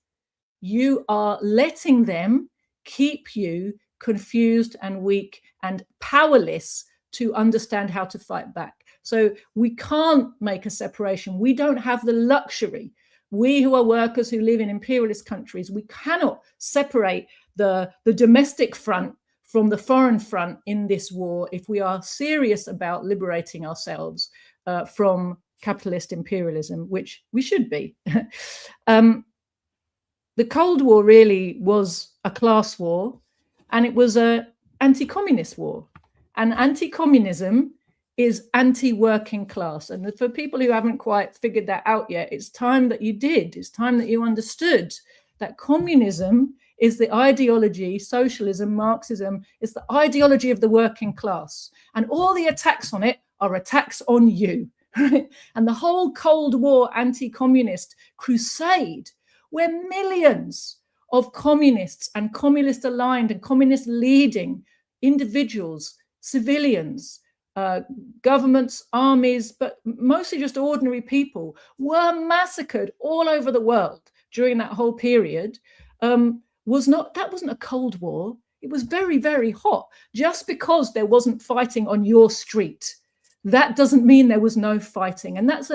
you are letting them keep you confused and weak and powerless to understand how to fight back. So we can't make a separation. We don't have the luxury. We who are workers who live in imperialist countries, we cannot separate the domestic front from the foreign front in this war if we are serious about liberating ourselves from capitalist imperialism, which we should be. The Cold War really was a class war, and it was an anti-communist war. And anti-communism is anti-working class. And for people who haven't quite figured that out yet, it's time that you did. It's time that you understood that communism is the ideology, socialism, Marxism, is the ideology of the working class. And all the attacks on it are attacks on you. Right? And the whole Cold War anti-communist crusade, where millions of communists and communist aligned and communist leading individuals, civilians, governments, armies, but mostly just ordinary people, were massacred all over the world during that whole period, that wasn't a Cold War. It was very, very hot. Just because there wasn't fighting on your street, that doesn't mean there was no fighting. And that's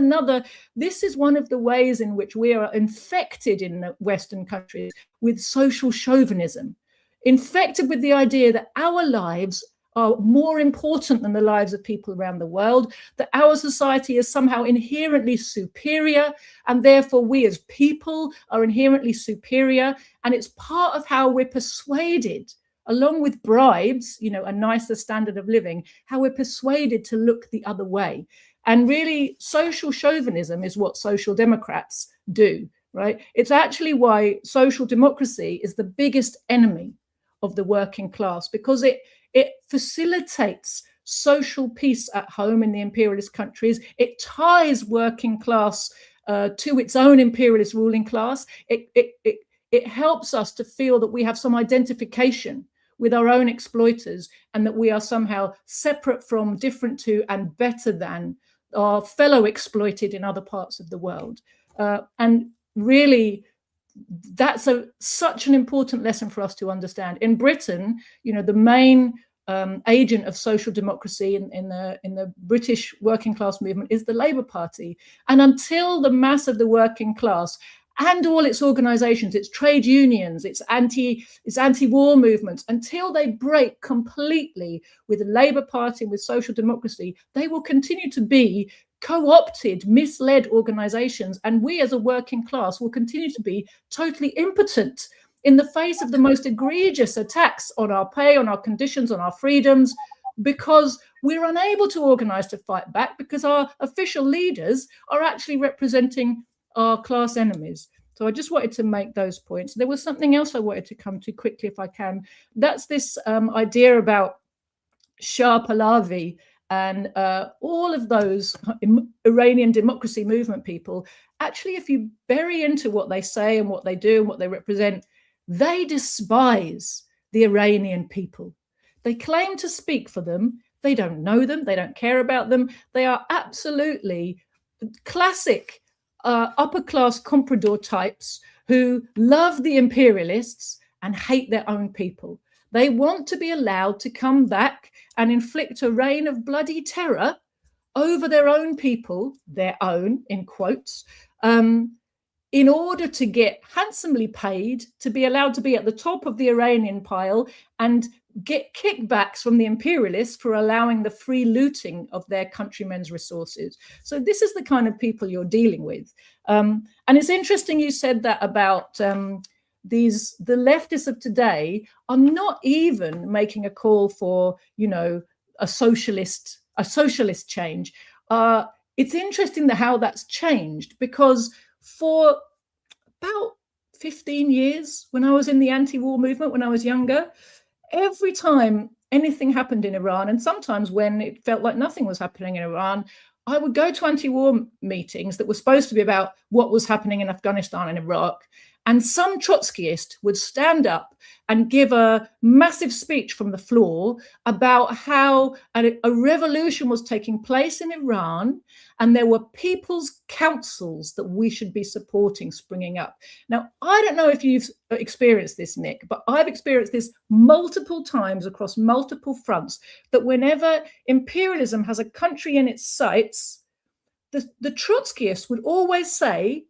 this is one of the ways in which we are infected in the Western countries with social chauvinism, infected with the idea that our lives are more important than the lives of people around the world, that our society is somehow inherently superior, and therefore we as people are inherently superior. And it's part of how we're persuaded, along with bribes, a nicer standard of living, how we're persuaded to look the other way. And really, social chauvinism is what social democrats do, right? It's actually why social democracy is the biggest enemy of the working class, because it facilitates social peace at home in the imperialist countries. It ties working class to its own imperialist ruling class. It helps us to feel that we have some identification with our own exploiters, and that we are somehow separate from, different to, and better than our fellow exploited in other parts of the world. And really, that's such an important lesson for us to understand. In Britain, the main agent of social democracy in the British working class movement is the Labour Party. And until the mass of the working class and all its organizations, its trade unions, its anti-war movements, until they break completely with the Labour Party and with social democracy, they will continue to be co-opted, misled organizations. And we as a working class will continue to be totally impotent in the face of the most egregious attacks on our pay, on our conditions, on our freedoms, because we're unable to organize to fight back, because our official leaders are actually representing our class enemies. So I just wanted to make those points. There was something else I wanted to come to quickly, if I can. That's this idea about Shah Pahlavi and all of those Iranian democracy movement people. Actually, if you bury into what they say and what they do and what they represent, they despise the Iranian people. They claim to speak for them. They don't know them. They don't care about them. They are absolutely classic upper-class comprador types who love the imperialists and hate their own people. They want to be allowed to come back and inflict a reign of bloody terror over their own people, their own, in quotes, in order to get handsomely paid to be allowed to be at the top of the Iranian pile and get kickbacks from the imperialists for allowing the free looting of their countrymen's resources. So this is the kind of people you're dealing with. And it's interesting you said that about the leftists of today are not even making a call for, a socialist change. It's interesting how that's changed, because for about 15 years, when I was in the anti-war movement, when I was younger, every time anything happened in Iran, and sometimes when it felt like nothing was happening in Iran, I would go to anti-war meetings that were supposed to be about what was happening in Afghanistan and Iraq. And some Trotskyist would stand up and give a massive speech from the floor about how a revolution was taking place in Iran, and there were people's councils that we should be supporting springing up. Now, I don't know if you've experienced this, Nick, but I've experienced this multiple times across multiple fronts, that whenever imperialism has a country in its sights, the Trotskyists would always say,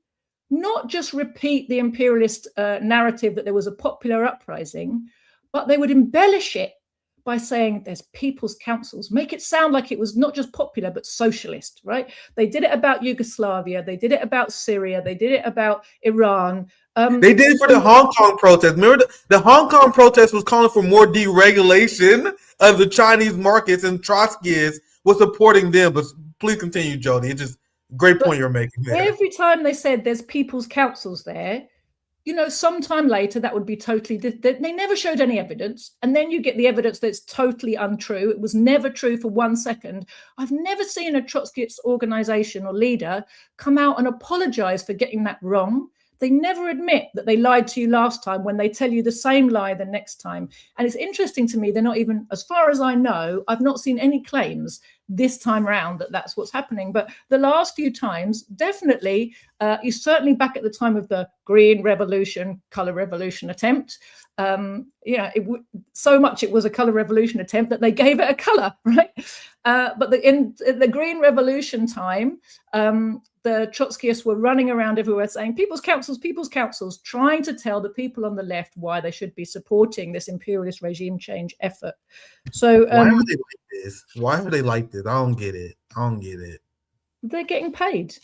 not just repeat the imperialist narrative that there was a popular uprising, but they would embellish it by saying there's people's councils, make it sound like it was not just popular, but socialist, right? They did it about Yugoslavia. They did it about Syria. They did it about Iran. They did it for the Hong Kong protest. Remember, the Hong Kong protest was calling for more deregulation of the Chinese markets, and Trotskyist was supporting them. But please continue, Jodi. It's just great point you're making there. Every time they said there's people's councils there, sometime later that would be totally, they never showed any evidence. And then you get the evidence that's totally untrue. It was never true for 1 second. I've never seen a Trotskyist organization or leader come out and apologize for getting that wrong. They never admit that they lied to you last time when they tell you the same lie the next time. And it's interesting to me, they're not even, as far as I know, I've not seen any claims this time around that that's what's happening. But the last few times, definitely, certainly back at the time of the Green Revolution, Colour Revolution attempt, so much it was a colour revolution attempt that they gave it a colour, right? But in the Green Revolution time, the Trotskyists were running around everywhere saying people's councils, trying to tell the people on the left why they should be supporting this imperialist regime change effort. So why are they like this? Why are they like this? I don't get it. They're getting paid.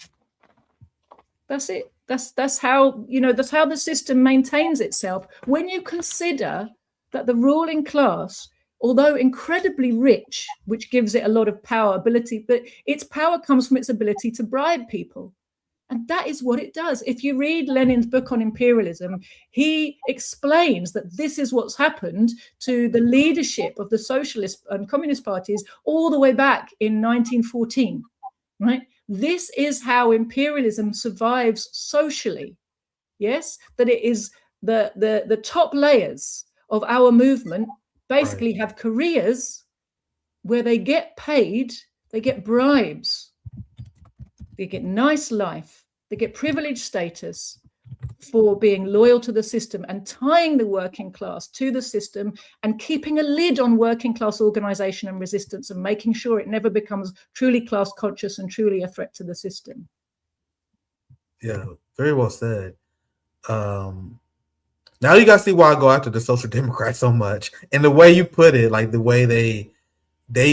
That's it. That's how, that's how the system maintains itself. When you consider that the ruling class, although incredibly rich, which gives it a lot of power, ability, but its power comes from its ability to bribe people. And that is what it does. If you read Lenin's book on imperialism, he explains that this is what's happened to the leadership of the socialist and communist parties all the way back in 1914, right? This is how imperialism survives socially. Yes, that it is the top layers of our movement basically have careers where they get paid, they get bribes, they get nice life, they get privileged status for being loyal to the system and tying the working class to the system and keeping a lid on working class organization and resistance and making sure it never becomes truly class conscious and truly a threat to the system. Yeah, very well said. Now you guys see why I go after the Social Democrats so much. And the way you put it, like the way they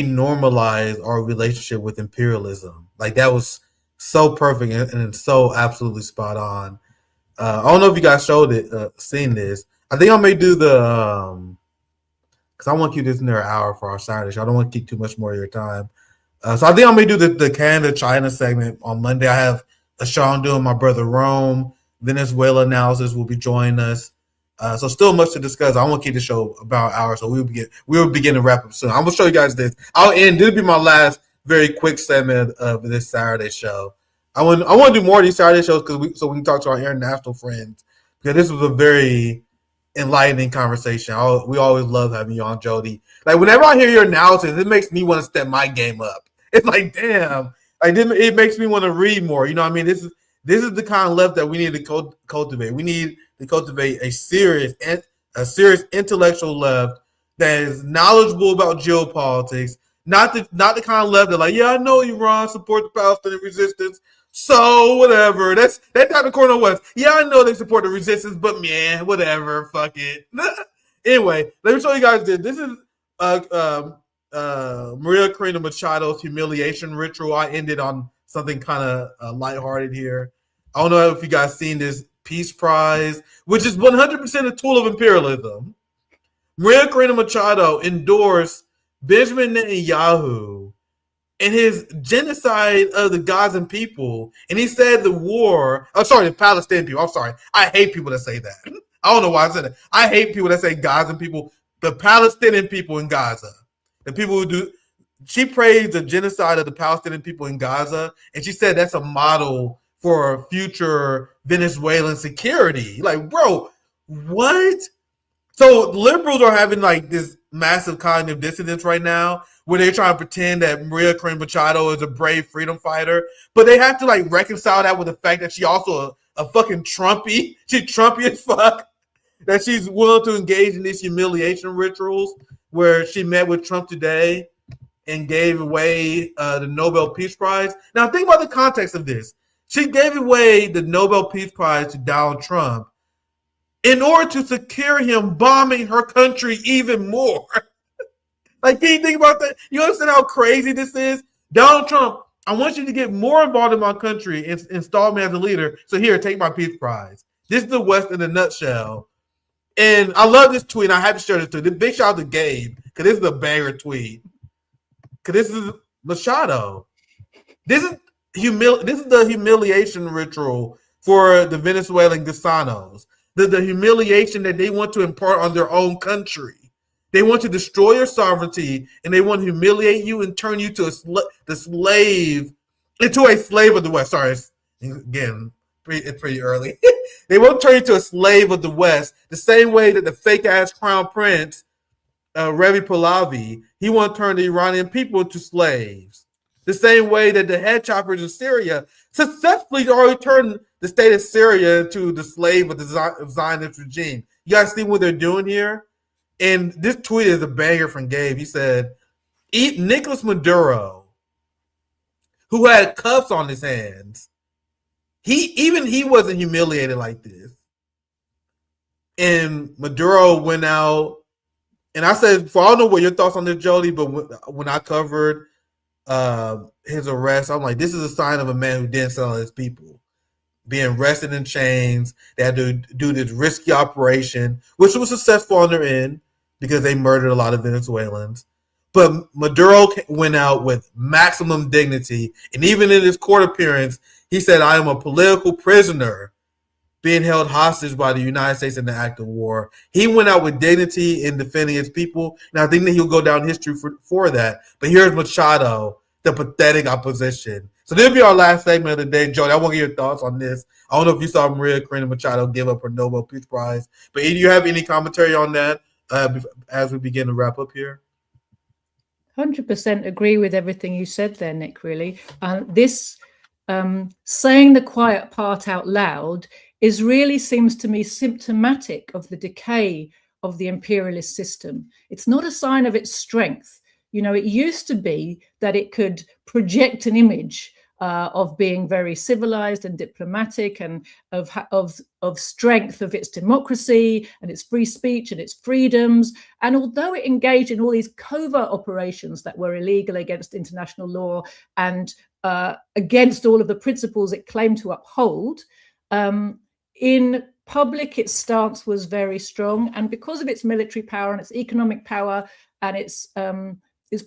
normalize our relationship with imperialism. Like that was so perfect and so absolutely spot on. I don't know if you guys seen this. I think I may do the because I want to keep this near an hour for our Saturday show. I don't want to keep too much more of your time. So I think I may do the Canada-China segment on Monday. I have a show I'm doing. My brother Rome, Venezuela analysis will be joining us. So still much to discuss. I want to keep the show about an hour, so we'll begin to wrap up soon. I'm gonna show you guys this. This will be my last very quick segment of this Saturday show. I want to do more of these Saturday shows so we can talk to our international friends, because this was a very enlightening conversation. We always love having you on, Joti. Like whenever I hear your analysis, it makes me want to step my game up. It's like, damn, like it makes me want to read more. You know what I mean? This is the kind of left that we need to cultivate. We need to cultivate a serious intellectual left that is knowledgeable about geopolitics. Not the kind of left that like, yeah, I know Iran supports the Palestinian resistance, so whatever. That's that type of corner west. Yeah, I know they support the resistance, but man, whatever, fuck it. Anyway, let me show you guys this. This is Maria Corina Machado's humiliation ritual. I ended on something kind of lighthearted here. I don't know if you guys seen this Peace Prize, which is 100% a tool of imperialism. Maria Corina Machado endorsed Benjamin Netanyahu and his genocide of the Gazan people. And he said the Palestinian people. I'm sorry. I hate people that say that. I don't know why I said that. I hate people that say Gazan people, the Palestinian people in Gaza. The people who do. She praised the genocide of the Palestinian people in Gaza. And she said that's a model for future Venezuelan security. Like, bro, what? So liberals are having like this massive cognitive dissonance right now where they're trying to pretend that Maria Corina Machado is a brave freedom fighter, but they have to like reconcile that with the fact that she also a fucking Trumpy. She's Trumpy as fuck. That she's willing to engage in these humiliation rituals where she met with Trump today and gave away the Nobel Peace Prize. Now think about the context of this. She gave away the Nobel Peace Prize to Donald Trump in order to secure him bombing her country even more. Like, can you think about that? You understand how crazy this is? Donald Trump, I want you to get more involved in my country and install me as a leader. So here, take my Peace Prize. This is the West in a nutshell. And I love this tweet. I had to share this tweet. Big shout out to Gabe, because this is a banger tweet. Because this is Machado. This is the humiliation ritual for the Venezuelan Gusanos. The humiliation that they want to impart on their own country. They want to destroy your sovereignty, and they want to humiliate you and turn you to into a slave of the West. Sorry, again, pretty early. They won't turn you to a slave of the West the same way that the fake ass crown prince, Revi Pahlavi, he won't turn the Iranian people into slaves. The same way that the head choppers in Syria successfully already turned the state of Syria into the slave of the Zionist regime. You guys see what they're doing here? And this tweet is a banger from Gabe. He said, Nicolas Maduro, who had cuffs on his hands, he wasn't humiliated like this. And Maduro went out, and I said, I don't know what your thoughts on this, Jody, but when I covered his arrest, I'm like, this is a sign of a man who didn't sell his people. Being arrested in chains, they had to do this risky operation, which was successful on their end because they murdered a lot of Venezuelans. But Maduro went out with maximum dignity, and even in his court appearance, he said, I am a political prisoner being held hostage by the United States in the act of war. He went out with dignity in defending his people, and I think that he'll go down history for that. But here's Machado, the pathetic opposition. So this will be our last segment of the day. Jody, I want to get your thoughts on this. I don't know if you saw Maria Corina Machado give up her Nobel Peace Prize, but do you have any commentary on that as we begin to wrap up here? 100% agree with everything you said there, Nick, really. This saying the quiet part out loud seems to me symptomatic of the decay of the imperialist system. It's not a sign of its strength. You know, it used to be that it could project an image of being very civilized and diplomatic, and of strength of its democracy and its free speech and its freedoms. And although it engaged in all these covert operations that were illegal against international law and against all of the principles it claimed to uphold, in public, its stance was very strong. And because of its military power and its economic power and its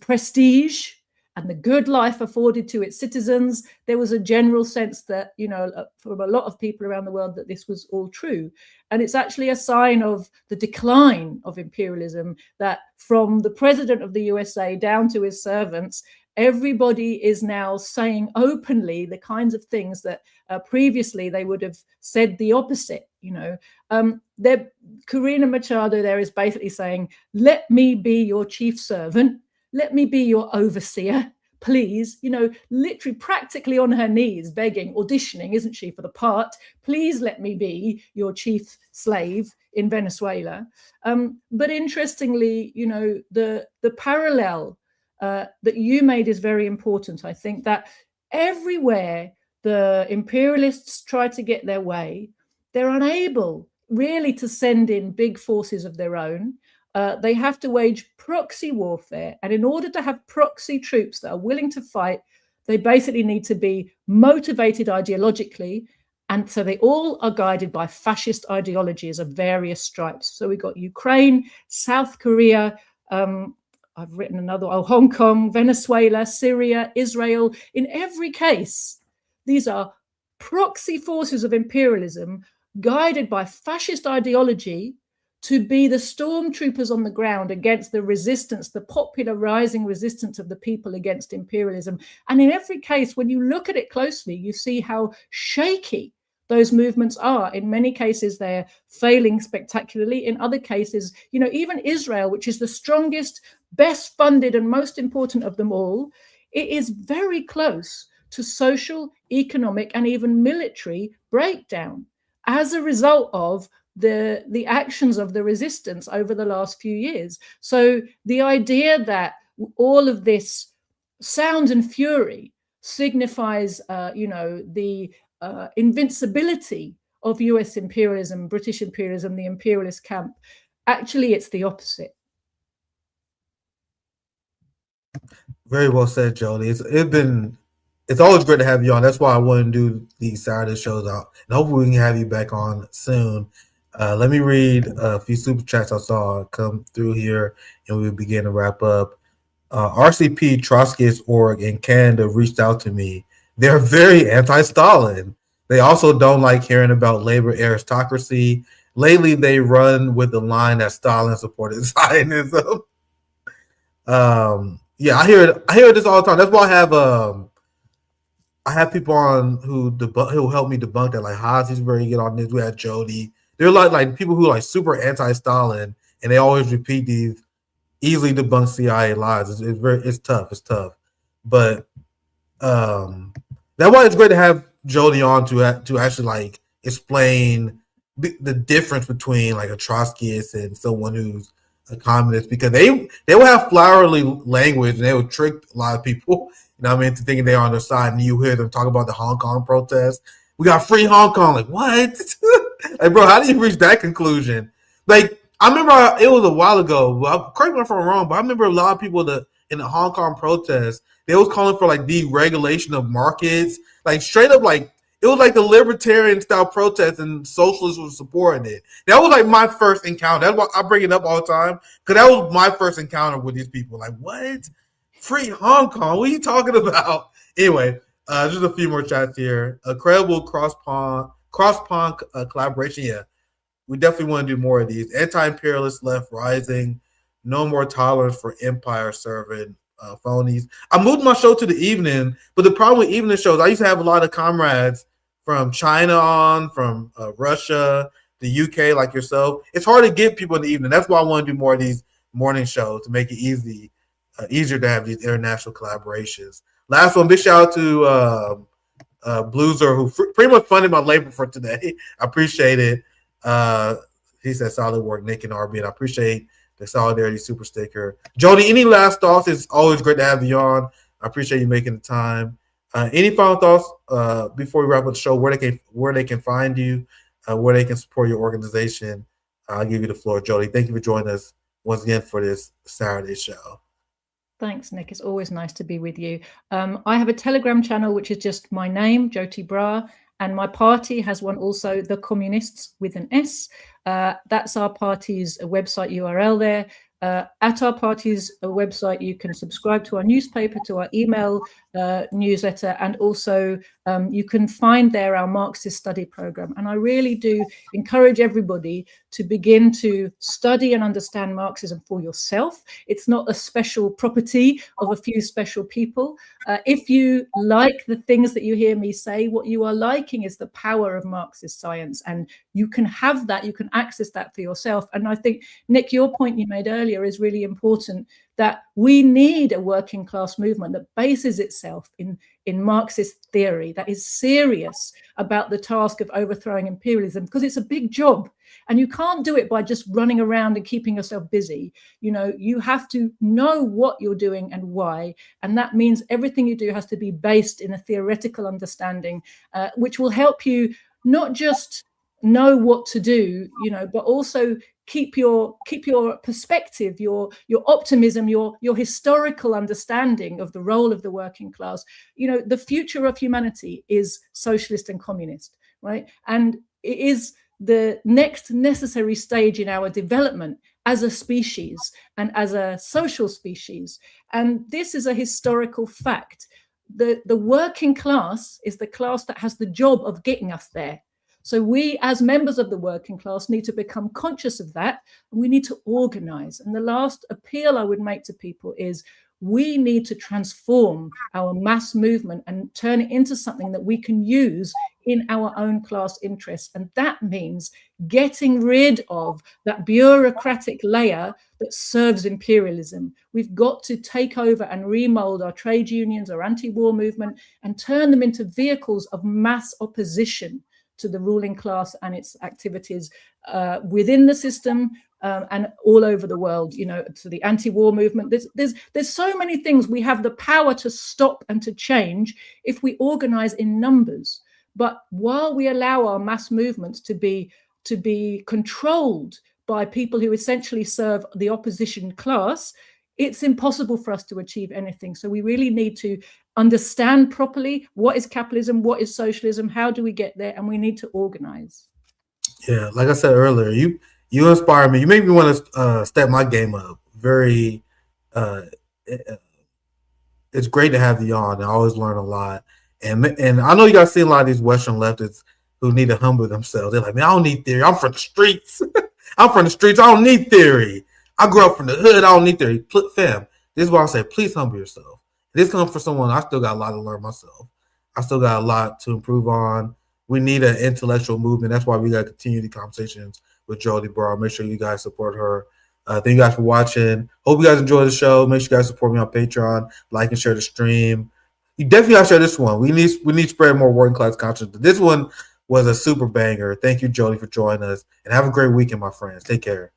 prestige and the good life afforded to its citizens, there was a general sense that, you know, from a lot of people around the world, that this was all true. And it's actually a sign of the decline of imperialism that from the president of the USA down to his servants, everybody is now saying openly the kinds of things that previously they would have said the opposite. You know, Corina Machado there is basically saying, let me be your chief servant. Let me be your overseer, please. You know, literally practically on her knees, begging, auditioning, isn't she, for the part? Please let me be your chief slave in Venezuela. But interestingly, you know, the parallel that you made is very important. I think that everywhere the imperialists try to get their way, they're unable really to send in big forces of their own. They have to wage proxy warfare. And in order to have proxy troops that are willing to fight, they basically need to be motivated ideologically. And so they all are guided by fascist ideologies of various stripes. So we've got Ukraine, South Korea, I've written another, Hong Kong, Venezuela, Syria, Israel. In every case, these are proxy forces of imperialism guided by fascist ideology to be the stormtroopers on the ground against the resistance, the popular rising resistance of the people against imperialism. And in every case, when you look at it closely, you see how shaky those movements are. In many cases, they're failing spectacularly. In other cases, you know, even Israel, which is the strongest, best funded and most important of them all, it is very close to social, economic, and even military breakdown as a result of the actions of the resistance over the last few years. So the idea that all of this sound and fury signifies, you know, the invincibility of US imperialism, British imperialism, the imperialist camp, actually it's the opposite. Very well said, Jody. It's always great to have you on. That's why I want to do these Saturday shows out, and hopefully we can have you back on soon. Let me read a few super chats I saw come through here, and we'll begin to wrap up. RCP Trotskyist org in Canada reached out to me. They're very anti-Stalin. They also don't like hearing about labor aristocracy. Lately, they run with the line that Stalin supported Zionism. Yeah, I hear this all the time. That's why I have I have people on who help me debunk that. Like Hazi's very good on this. We had Jody. They're like people who are like super anti-Stalin, and they always repeat these easily debunked CIA lies. It's tough. It's tough, but that's why it's great to have Jody on to actually like explain the difference between like a Trotskyist and someone who's a communist, because they will have flowery language and they will trick a lot of people, you know what I mean, to thinking they're on their side. And you hear them talk about the Hong Kong protests. We got free Hong Kong. Like, what? Like, bro, how do you reach that conclusion? Like, I remember it was a while ago. Well, correct me if I'm wrong, but I remember a lot of people in the Hong Kong protests, they was calling for like deregulation of markets, like straight up, like it was like the libertarian style protest, and socialists were supporting it. That was like my first encounter. That's why I bring it up all the time, because that was my first encounter with these people. Like, what? Free Hong Kong? What are you talking about? Anyway, just a few more chats here. A credible cross-pond collaboration. Yeah, we definitely want to do more of these. Anti-imperialist left rising. No more tolerance for empire serving phonies. I moved my show to the evening, but the problem with evening shows, I used to have a lot of comrades from China on, from Russia, the UK, like yourself. It's hard to get people in the evening. That's why I want to do more of these morning shows to make it easier to have these international collaborations. Last one, big shout out to Blueser, who pretty much funded my labor for today. I appreciate it. He said solid work, Nick and RB, and I appreciate the Solidarity Super Sticker. Jody, any last thoughts? It's always great to have you on. I appreciate you making the time. Any final thoughts before we wrap up the show? Where they can find you, where they can support your organization? I'll give you the floor, Jody. Thank you for joining us once again for this Saturday show. Thanks, Nick. It's always nice to be with you. I have a Telegram channel, which is just my name, Joti Brar, and my party has one also, The Communists with an S. That's our party's website URL there. At our party's website, you can subscribe to our newspaper, to our email newsletter, and also you can find there our Marxist study program. And I really do encourage everybody to begin to study and understand Marxism for yourself. It's not a special property of a few special people. If you like the things that you hear me say, what you are liking is the power of Marxist science, and you can have that, you can access that for yourself. And I think, Nick, your point you made earlier is really important, that we need a working class movement that bases itself in Marxist theory, that is serious about the task of overthrowing imperialism, because it's a big job and you can't do it by just running around and keeping yourself busy. You know, you have to know what you're doing and why, and that means everything you do has to be based in a theoretical understanding, which will help you not just know what to do, you know, but also keep your perspective, your optimism, your historical understanding of the role of the working class. You know, the future of humanity is socialist and communist, right? And it is the next necessary stage in our development as a species and as a social species. And this is a historical fact. The working class is the class that has the job of getting us there. So we, as members of the working class, need to become conscious of that, and we need to organize. And the last appeal I would make to people is we need to transform our mass movement and turn it into something that we can use in our own class interests. And that means getting rid of that bureaucratic layer that serves imperialism. We've got to take over and remold our trade unions, our anti-war movement, and turn them into vehicles of mass opposition to the ruling class and its activities within the system and all over the world, you know, to the anti-war movement. There's so many things we have the power to stop and to change if we organize in numbers. But while we allow our mass movements to be controlled by people who essentially serve the opposition class, it's impossible for us to achieve anything. So we really need to understand properly what is capitalism, what is socialism, how do we get there, and we need to organize. Yeah, like I said earlier, you inspire me. You make me want to step my game up. Very, it's great to have you on. I always learn a lot, and I know you guys see a lot of these Western leftists who need to humble themselves. They're like, man, I don't need theory. I'm from the streets. I'm from the streets. I don't need theory. I grew up from the hood. I don't need theory. Fam, this is why I say, please humble yourself. This comes from someone I still got a lot to learn myself. I still got a lot to improve on. We need an intellectual movement. That's why we got to continue the conversations with Joti Brar. Make sure you guys support her. Thank you guys for watching. Hope you guys enjoy the show. Make sure you guys support me on Patreon. Like and share the stream. You definitely gotta share this one. We need to spread more working class consciousness. This one was a super banger. Thank you, Joti, for joining us. And have a great weekend, my friends. Take care.